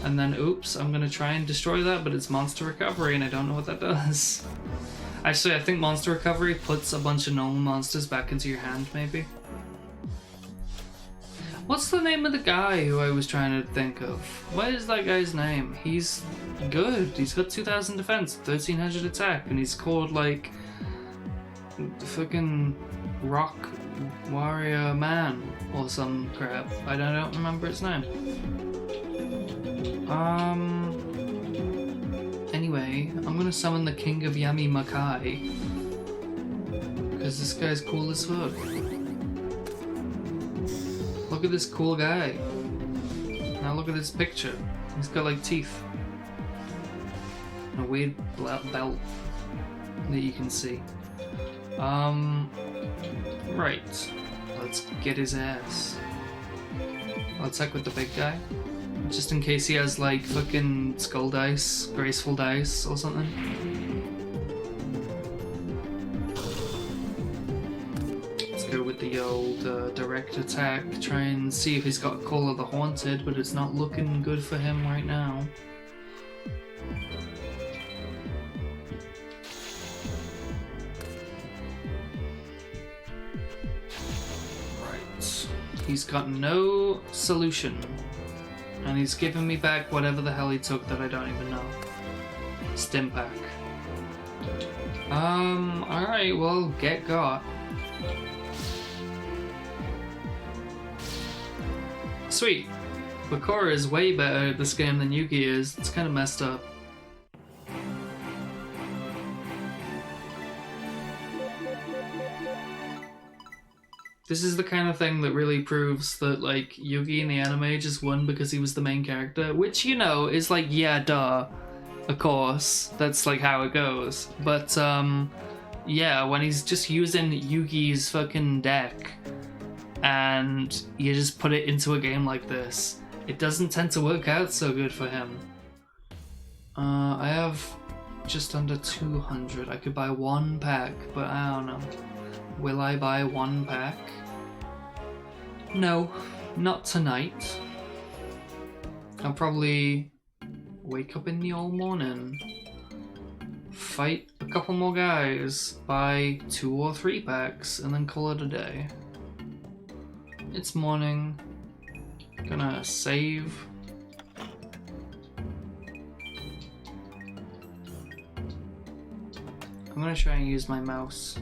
and then oops, I'm gonna try and destroy that, but it's Monster Recovery and I don't know what that does. Actually, I think Monster Recovery puts a bunch of normal monsters back into your hand, maybe. What's the name of the guy who I was trying to think of? What is that guy's name? He's good. He's got 2000 defense, 1300 attack, and he's called like fucking Rock Warrior Man or some crap. I don't remember his name. Anyway, I'm gonna summon the King of Yami Makai, because this guy's cool as fuck. Look at this cool guy. Now look at this picture. He's got like teeth. And a weird belt that you can see. Right. Let's get his ass. I'll attack with the big guy. Just in case he has like fucking skull dice, graceful dice or something. Let's go with the old direct attack. Try and see if he's got Call of the Haunted, but it's not looking good for him right now. Right. He's got no solution. And he's giving me back whatever the hell he took that I don't even know. Stim pack. Alright, well, get got. Sweet. Bakura is way better at this game than Yugi is. It's kind of messed up. This is the kind of thing that really proves that, like, Yugi in the anime just won because he was the main character, which, you know, is like, yeah, duh. Of course, that's like how it goes. But, yeah, when he's just using Yugi's fucking deck and you just put it into a game like this, it doesn't tend to work out so good for him. I have just under 200. I could buy one pack, but I don't know. Will I buy one pack? No, not tonight. I'll probably wake up in the old morning, fight a couple more guys, buy 2 or 3 packs, and then call it a day. It's morning. Gonna save. I'm gonna try and use my mouse,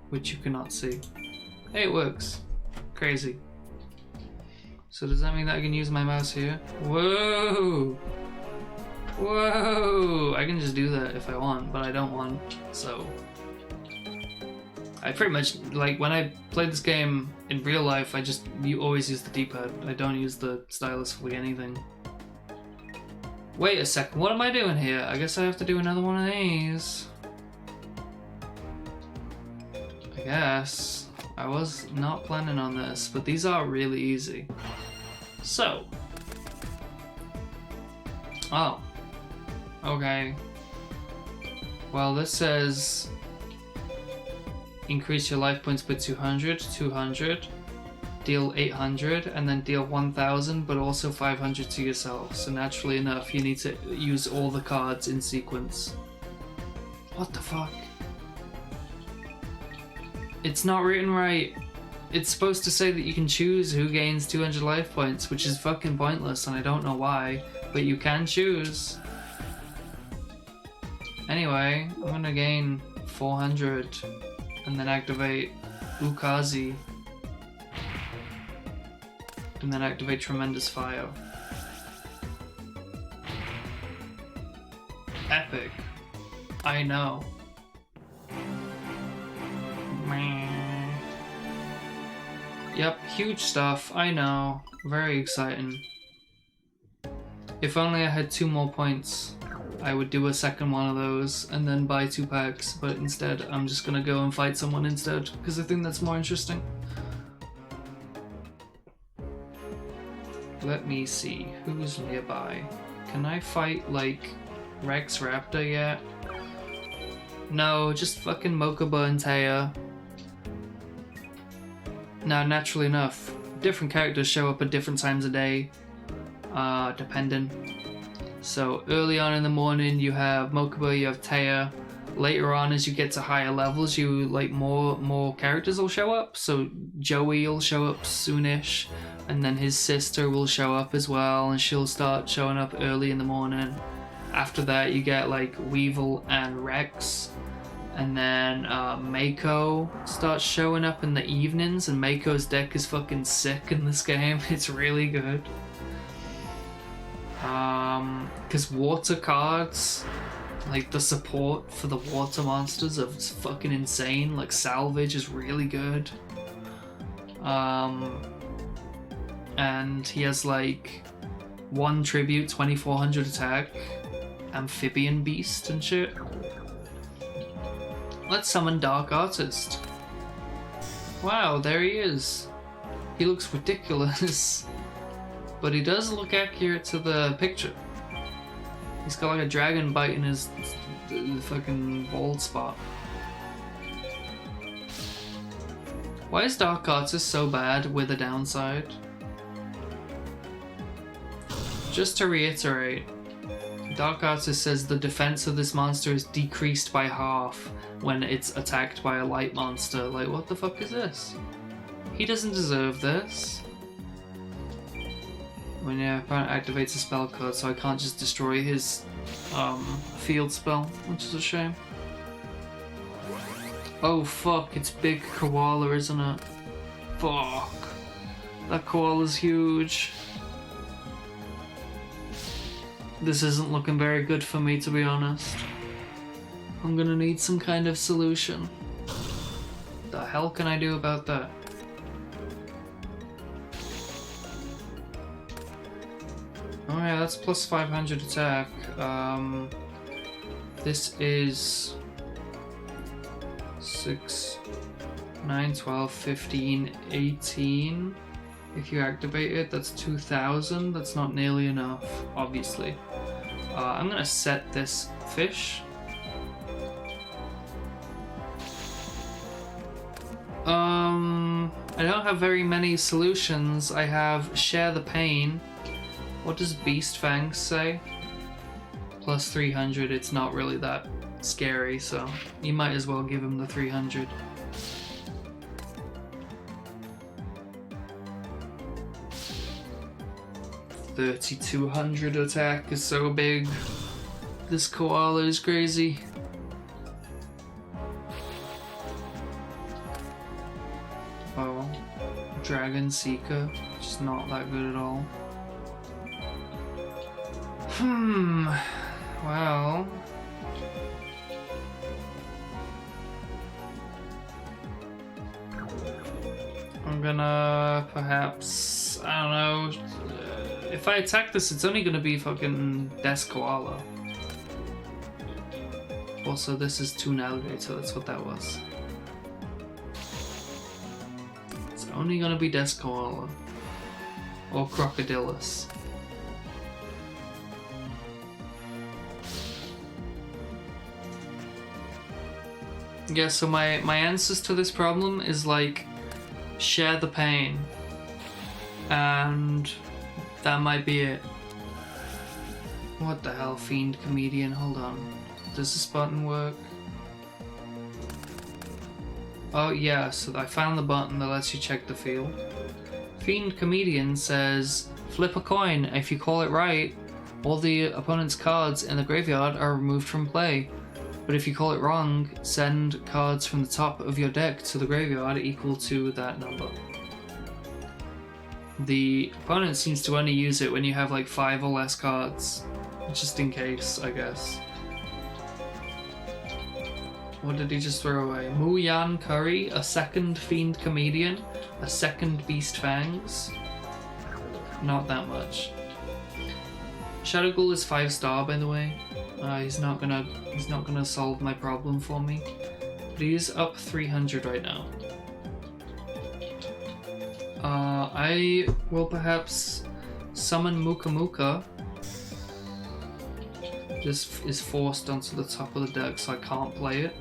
which you cannot see. Hey, it works. Crazy. So does that mean that I can use my mouse here? Whoa! Whoa! I can just do that if I want, but I don't want, so... I pretty much, like, when I played this game in real life, you always use the D-pad. I don't use the stylus for anything. Wait a second, what am I doing here? I guess I have to do another one of these. I guess. I was not planning on this, but these are really easy. So. Oh. Okay. Well, this says increase your life points by 200, 200, deal 800, and then deal 1000, but also 500 to yourself. So naturally enough, you need to use all the cards in sequence. What the fuck? It's not written right. It's supposed to say that you can choose who gains 200 life points, which is fucking pointless, and I don't know why, but you can choose. Anyway, I'm gonna gain 400 and then activate Ukazi and then activate Tremendous Fire. Epic. I know. Yep, huge stuff, I know. Very exciting. If only I had 2 more points, I would do a second one of those and then buy 2 packs, but instead I'm just gonna go and fight someone instead, because I think that's more interesting. Let me see, who's nearby? Can I fight, like, Rex Raptor yet? No, just fucking Mokuba and Taya. Now, naturally enough, different characters show up at different times of day, depending. So early on in the morning you have Mokuba, you have Taya. Later on, as you get to higher levels, more characters will show up. So Joey will show up soonish, and then his sister will show up as well, and she'll start showing up early in the morning. After that, you get like Weevil and Rex. And then Mako starts showing up in the evenings, and Mako's deck is fucking sick in this game. It's really good. Because water cards, like the support for the water monsters are fucking insane. Like Salvage is really good. And he has like 1 tribute, 2400 attack, Amphibian Beast and shit. Let's summon Dark Artist. Wow, there he is. He looks ridiculous. But he does look accurate to the picture. He's got like a dragon bite in his fucking bald spot. Why is Dark Artist so bad with a downside? Just to reiterate, Dark Artist says the defense of this monster is decreased by half when it's attacked by a light monster. Like, what the fuck is this? He doesn't deserve this. When your opponent activates a spell card, so I can't just destroy his field spell, which is a shame. Oh fuck, it's big koala, isn't it? Fuck. That koala's huge. This isn't looking very good for me, to be honest. I'm gonna need some kind of solution. The hell can I do about that? Oh yeah, that's plus 500 attack. This is 6, 9, 12, 15, 18. If you activate it, that's 2,000. That's not nearly enough, obviously. I'm gonna set this fish. I don't have very many solutions. I have Share the Pain. What does Beast Fangs say? Plus 300, it's not really that scary, so you might as well give him the 300. $3,200 attack is so big. This koala is crazy. Oh, Dragon Seeker, just not that good at all. Well, I'm gonna perhaps, I don't know, if I attack this, it's only gonna be fucking Death Koala. Also, this is Toon Alligator, that's what that was. It's only gonna be Death Koala. Or Crocodilus. Yeah, so my answers to this problem is like Share the Pain, and that might be it. What the hell, Fiend Comedian? Hold on, does this button work? Oh yeah, so I found the button that lets you check the field. Fiend Comedian says flip a coin. If you call it right, all the opponent's cards in the graveyard are removed from play. But if you call it wrong, send cards from the top of your deck to the graveyard equal to that number. The opponent seems to only use it when you have like 5 or less cards. Just in case, I guess. What did he just throw away? Mu Yan Curry, a second Fiend Comedian, a second Beast Fangs. Not that much. Shadow Ghoul is 5-star, by the way. He's not gonna solve my problem for me. But he's up 300 right now. I will perhaps summon Muka Muka. This is forced onto the top of the deck, so I can't play it.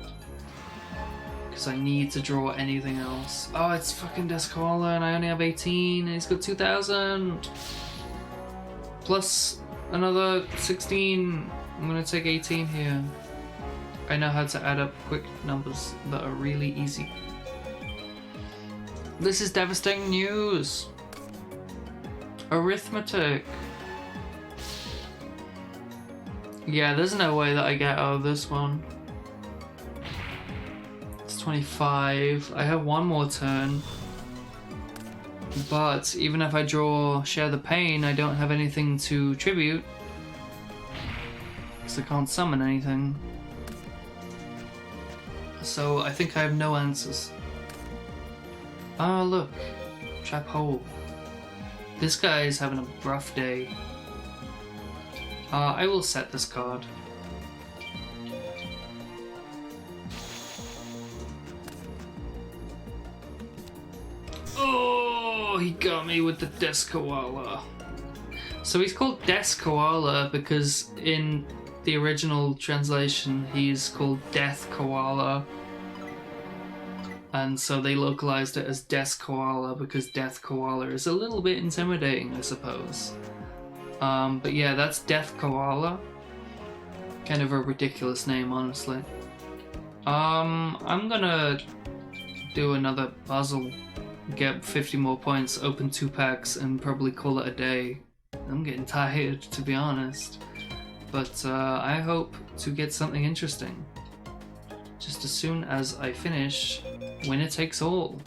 Because I need to draw anything else. Oh, it's fucking Descola, and I only have 18, and he's got 2,000! Plus another 16. I'm gonna take 18 here. I know how to add up quick numbers that are really easy. This is devastating news! Arithmetic! Yeah, there's no way that I get out of this one. It's 25. I have one more turn. But even if I draw Share the Pain, I don't have anything to tribute. Because I can't summon anything. So I think I have no answers. Oh look, Trap Hole. This guy is having a rough day. I will set this card. Oh, he got me with the Death Koala. So he's called Death Koala because in the original translation he's called Death Koala. And so they localized it as Death Koala because Death Koala is a little bit intimidating, I suppose. But yeah, that's Death Koala. Kind of a ridiculous name, honestly. I'm gonna do another puzzle, get 50 more points, open 2 packs, and probably call it a day. I'm getting tired, to be honest. But I hope to get something interesting. Just as soon as I finish Winner Takes All.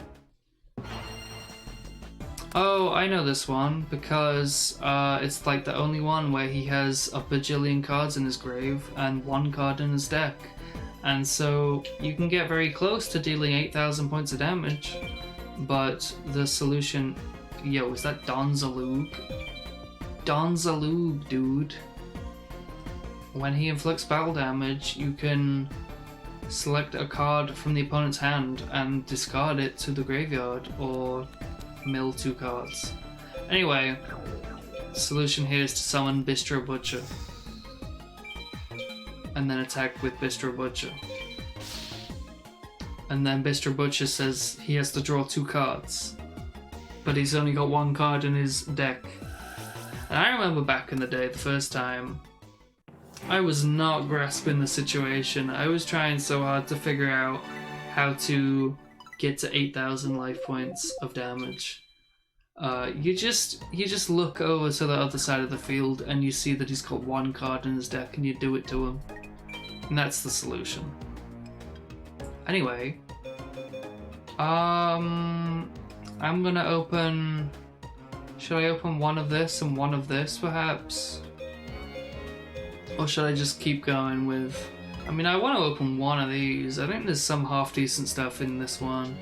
Oh, I know this one, because it's like the only one where he has a bajillion cards in his grave and 1 card in his deck. And so you can get very close to dealing 8,000 points of damage, but the solution... Yo, is that Don Zalug? Donzaloob, dude. When he inflicts battle damage, you can select a card from the opponent's hand and discard it to the graveyard, or mill 2 cards. Anyway, the solution here is to summon Bistro Butcher. And then attack with Bistro Butcher. And then Bistro Butcher says he has to draw 2 cards. But he's only got 1 card in his deck. And I remember back in the day, the first time, I was not grasping the situation. I was trying so hard to figure out how to get to 8,000 life points of damage. You just look over to the other side of the field and you see that he's got 1 card in his deck and you do it to him. And that's the solution. Anyway, I'm gonna open... Should I open one of this and one of this, perhaps? Or should I just keep going with... I mean, I want to open one of these. I think there's some half-decent stuff in this one.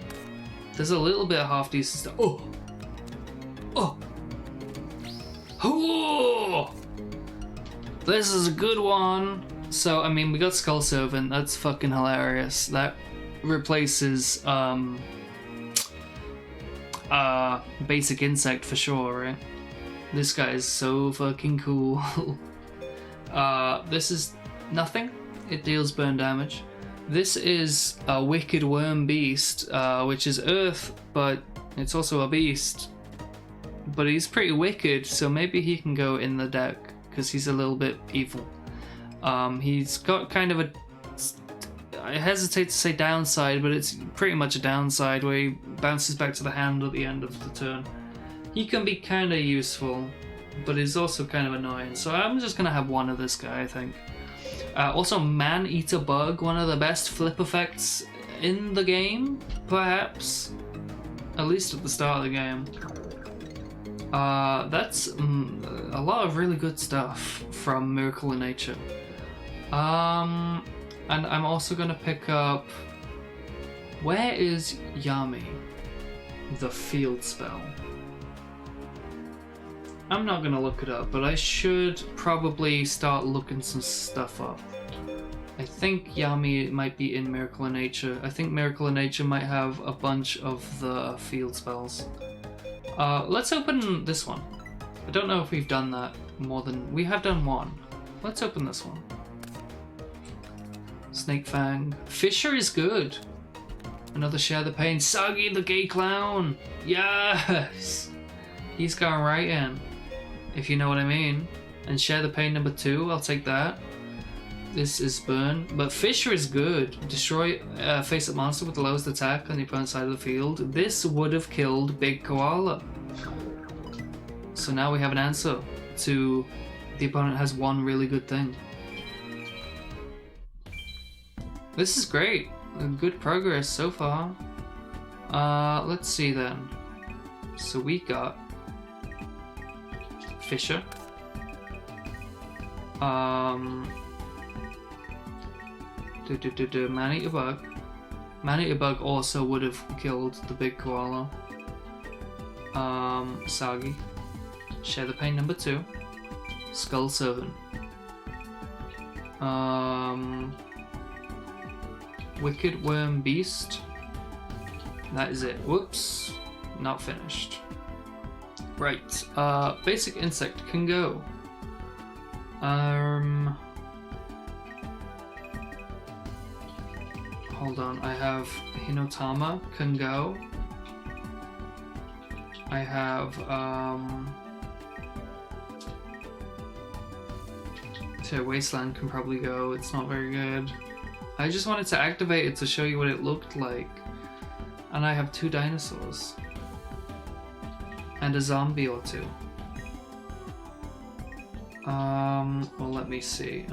There's a little bit of half-decent stuff. Oh! Oh! Oh! This is a good one! So, I mean, we got Skull Servant. That's fucking hilarious. That replaces, Basic Insect for sure, right? This guy is so fucking cool. This is nothing. It deals burn damage. This is a Wicked Worm Beast, which is Earth, but it's also a beast. But he's pretty wicked, so maybe he can go in the deck, because he's a little bit evil. He's got kind of a... I hesitate to say downside, but it's pretty much a downside where he bounces back to the hand at the end of the turn. He can be kind of useful, but he's also kind of annoying, so I'm just gonna have one of this guy, I think. Also, Man-Eater Bug, one of the best flip effects in the game, perhaps. At least at the start of the game. That's a lot of really good stuff from Miracle in Nature. And I'm also gonna pick up... Where is Yami? The field spell. I'm not gonna look it up, but I should probably start looking some stuff up. I think Yami might be in Miracle in Nature. I think Miracle in Nature might have a bunch of the field spells. Let's open this one. I don't know if we've done that more than... We have done one. Let's open this one. Snake Fang. Fisher is good. Another Share the Pain. Soggy the Gay Clown. Yes! He's going right in, if you know what I mean. And Share the Pain number 2, I'll take that. This is burn. But Fisher is good. Destroy face-up monster with the lowest attack on the opponent's side of the field. This would have killed Big Koala. So now we have an answer to the opponent has one really good thing. This is great. Good progress so far. Let's see then. So we got Fisher. Man-Eater Bug. Man-Eater Bug also would have killed the Big Koala. Sagi. Share the Pain number 2. Skull Servant. Wicked Worm Beast. That is it. Whoops. Not finished. Right. Basic Insect can go. Hold on. I have Hinotama can go. I have Wasteland can probably go. It's not very good. I just wanted to activate it to show you what it looked like. And I have 2 dinosaurs. And a zombie or 2. Well, let me see.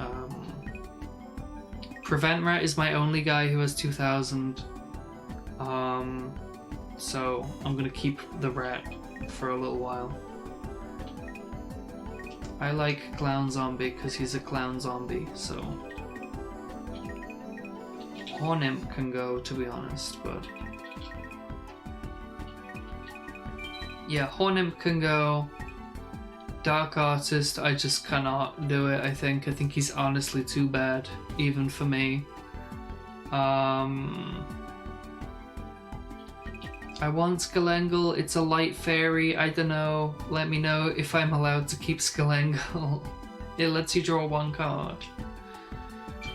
Prevent Rat is my only guy who has 2,000. So I'm gonna keep the rat for a little while. I like Clown Zombie because he's a clown zombie, so... Hornimp can go, to be honest, but... Yeah, Hornimp can go. Dark Artist, I just cannot do it, I think he's honestly too bad, even for me. I want Skelengle, it's a light fairy, I don't know. Let me know if I'm allowed to keep Skelengle. It lets you draw one card.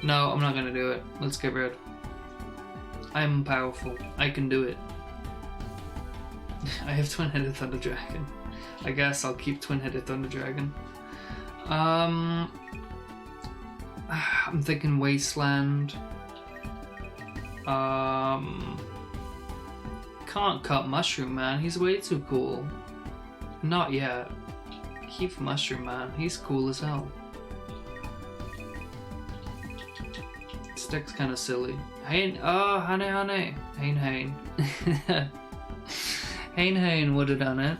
No, I'm not gonna do it. Let's get rid. I'm powerful. I can do it. I have Twin-Headed Thunder Dragon. I guess I'll keep Twin-Headed Thunder Dragon. I'm thinking Wasteland. Can't cut Mushroom Man, he's way too cool. Not yet. Keep Mushroom Man, he's cool as hell. Stick's kinda silly. Hain, oh, honey. Hain. Hain would have done it.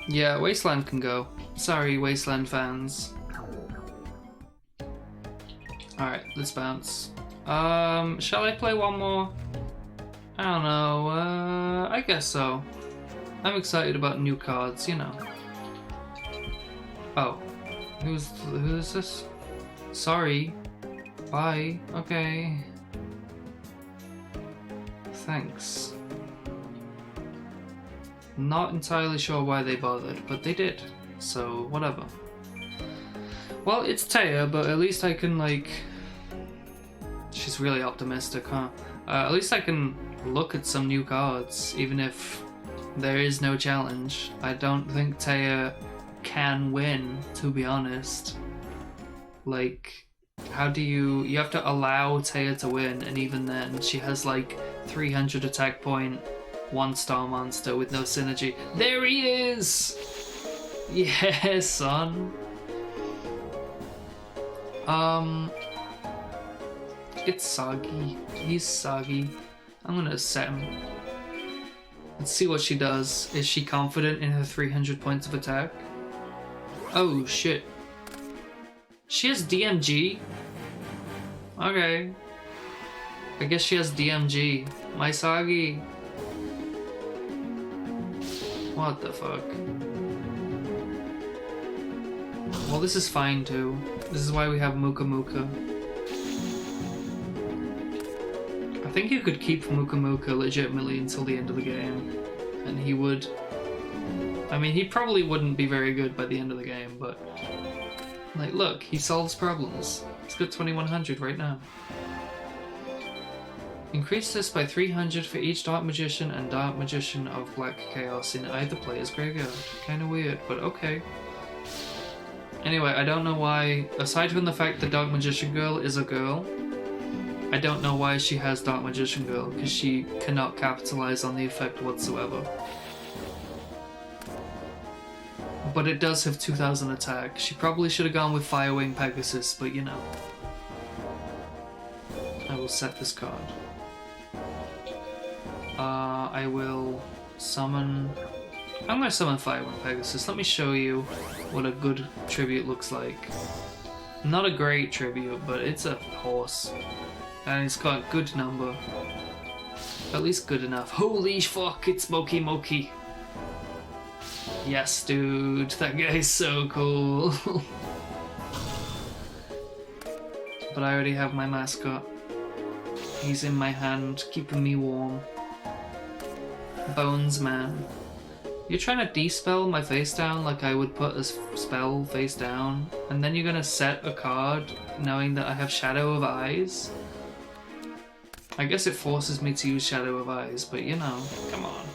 Yeah, Wasteland can go. Sorry, Wasteland fans. Alright, let's bounce. Shall I play one more? I don't know, I guess so. I'm excited about new cards, you know. Oh. Who's this? Sorry. Bye. Okay. Thanks. Not entirely sure why they bothered, but they did. So, whatever. Well, it's Taya, but at least I can, like... She's really optimistic, huh? At least I can look at some new cards, even if there is no challenge. I don't think Taya can win, to be honest. Like, how do you... You have to allow Taya to win, and even then, she has, like, 300 attack point, 1-star monster with no synergy. There he is! Yes, son. It's soggy. He's soggy. I'm gonna set him. Let's see what she does. Is she confident in her 300 points of attack? Oh shit. She has DMG? Okay. I guess she has DMG. My soggy. What the fuck? Well, this is fine too. This is why we have Muka Muka. I think you could keep Muka Muka legitimately until the end of the game. And he would... I mean, he probably wouldn't be very good by the end of the game, but... Like, look, he solves problems. He's got 2100 right now. Increase this by 300 for each Dark Magician and Dark Magician of Black Chaos in either player's graveyard. Kinda weird, but okay. Anyway, I don't know why, aside from the fact that Dark Magician Girl is a girl, I don't know why she has Dark Magician Girl, because she cannot capitalize on the effect whatsoever. But it does have 2000 attack. She probably should have gone with Firewing Pegasus, but you know. I will set this card. I will summon... I'm going to summon Firewing Pegasus. Let me show you what a good tribute looks like. Not a great tribute, but it's a horse. And it's got good number. At least good enough. Holy fuck, it's Moki Moki. Yes, dude, that guy's so cool. But I already have my mascot. He's in my hand, keeping me warm. Bones Man. You're trying to de-spell my face down like I would put a spell face down, and then you're gonna set a card knowing that I have Shadow of Eyes? I guess it forces me to use Shadow of Eyes, but you know, come on.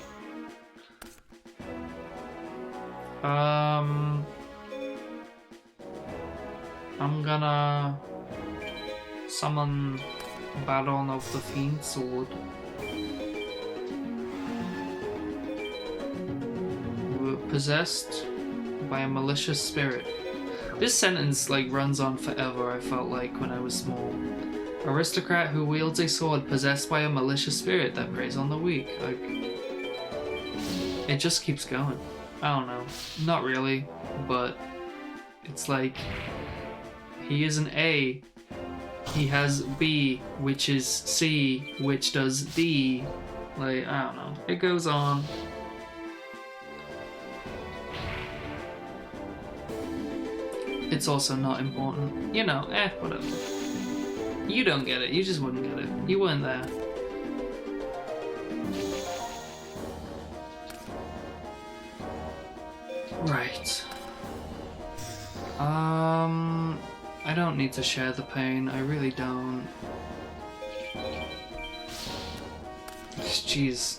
I'm gonna summon Baron of the Fiend Sword. We're possessed by a malicious spirit. This sentence like runs on forever, I felt like, when I was small. Aristocrat who wields a sword possessed by a malicious spirit that preys on the weak. Like, it just keeps going. I don't know. Not really, but it's like he is an A. He has B, which is C, which does D. Like, I don't know. It goes on. it's also not important. You know, whatever. You don't get it, you just wouldn't get it. You weren't there. Right. I don't need to share the pain, I really don't. Jeez.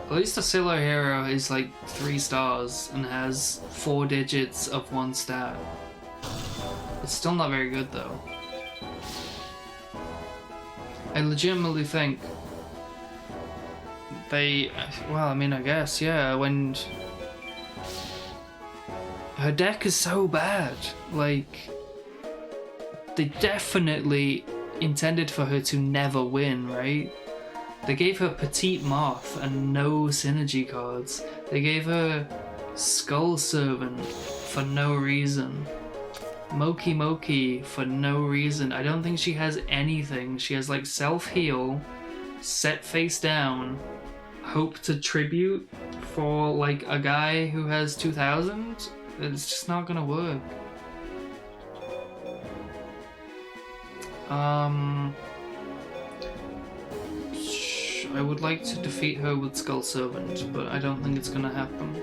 At least the Silo Hero is like 3 stars and has 4 digits of 1 stat. It's still not very good though. I legitimately think they, well, I mean, I guess, yeah, when her deck is so bad, like, they definitely intended for her to never win, right? They gave her Petite Moth and no synergy cards. They gave her Skull Servant for no reason. Moki Moki for no reason. I don't think she has anything. She has like self-heal, set face down, hope to tribute for like a guy who has 2000. It's just not gonna work. I would like to defeat her with Skull Servant, but I don't think it's gonna happen.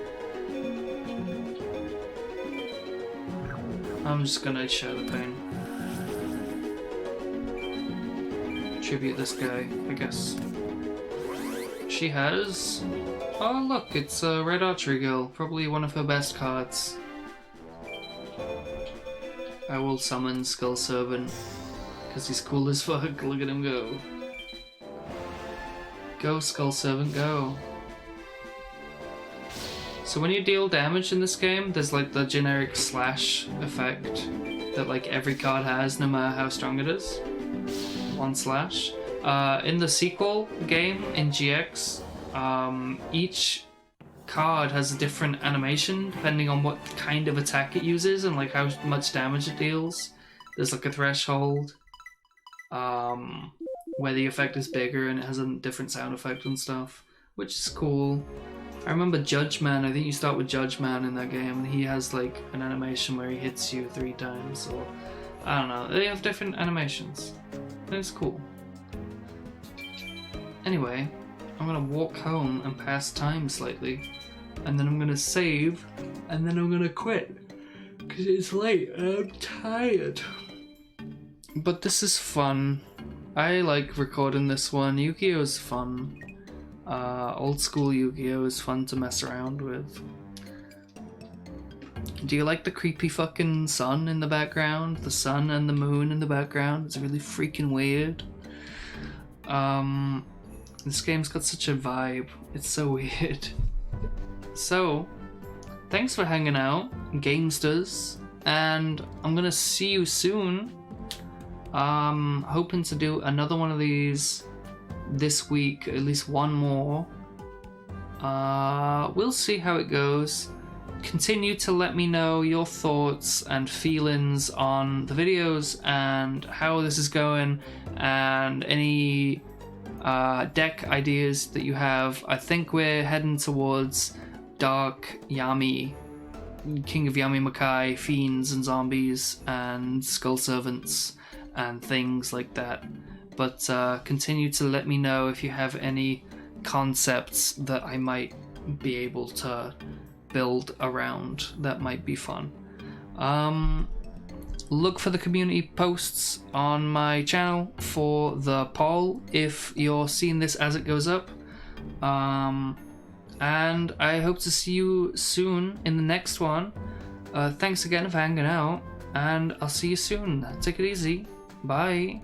I'm just gonna share the pain. Tribute this guy, I guess. She has... Oh look, it's a Red Archery Girl, probably one of her best cards. I will summon Skull Servant, because he's cool as fuck, look at him go. Go, Skull Servant, go. So when you deal damage in this game, there's like the generic slash effect that like every card has, no matter how strong it is. 1 slash. In the sequel game, in GX, each card has a different animation depending on what kind of attack it uses and like how much damage it deals. There's like a threshold. Where the effect is bigger and it has a different sound effect and stuff, which is cool. I remember Judge Man, I think you start with Judge Man in that game, and he has like an animation where he hits you 3 times, or I don't know, they have different animations. And it's cool. Anyway, I'm gonna walk home and pass time slightly, and then I'm gonna save, and then I'm gonna quit, because it's late and I'm tired. But this is fun. I like recording this one. YuGiOh is fun. Old school YuGiOh is fun to mess around with. Do you like the creepy fucking sun in the background? The sun and the moon in the background? It's really freaking weird. This game's got such a vibe. It's so weird. So, thanks for hanging out, gamesters, and I'm gonna see you soon. Hoping to do another one of these this week, at least one more. We'll see how it goes. Continue to let me know your thoughts and feelings on the videos and how this is going, and any deck ideas that you have. I think we're heading towards Dark Yami, King of Yami Makai, Fiends and Zombies and Skull Servants and things like that. But continue to let me know if you have any concepts that I might be able to build around that might be fun. Look for the community posts on my channel for the poll if you're seeing this as it goes up. And I hope to see you soon in the next one. Thanks again for hanging out, and I'll see you soon. Take it easy. Bye.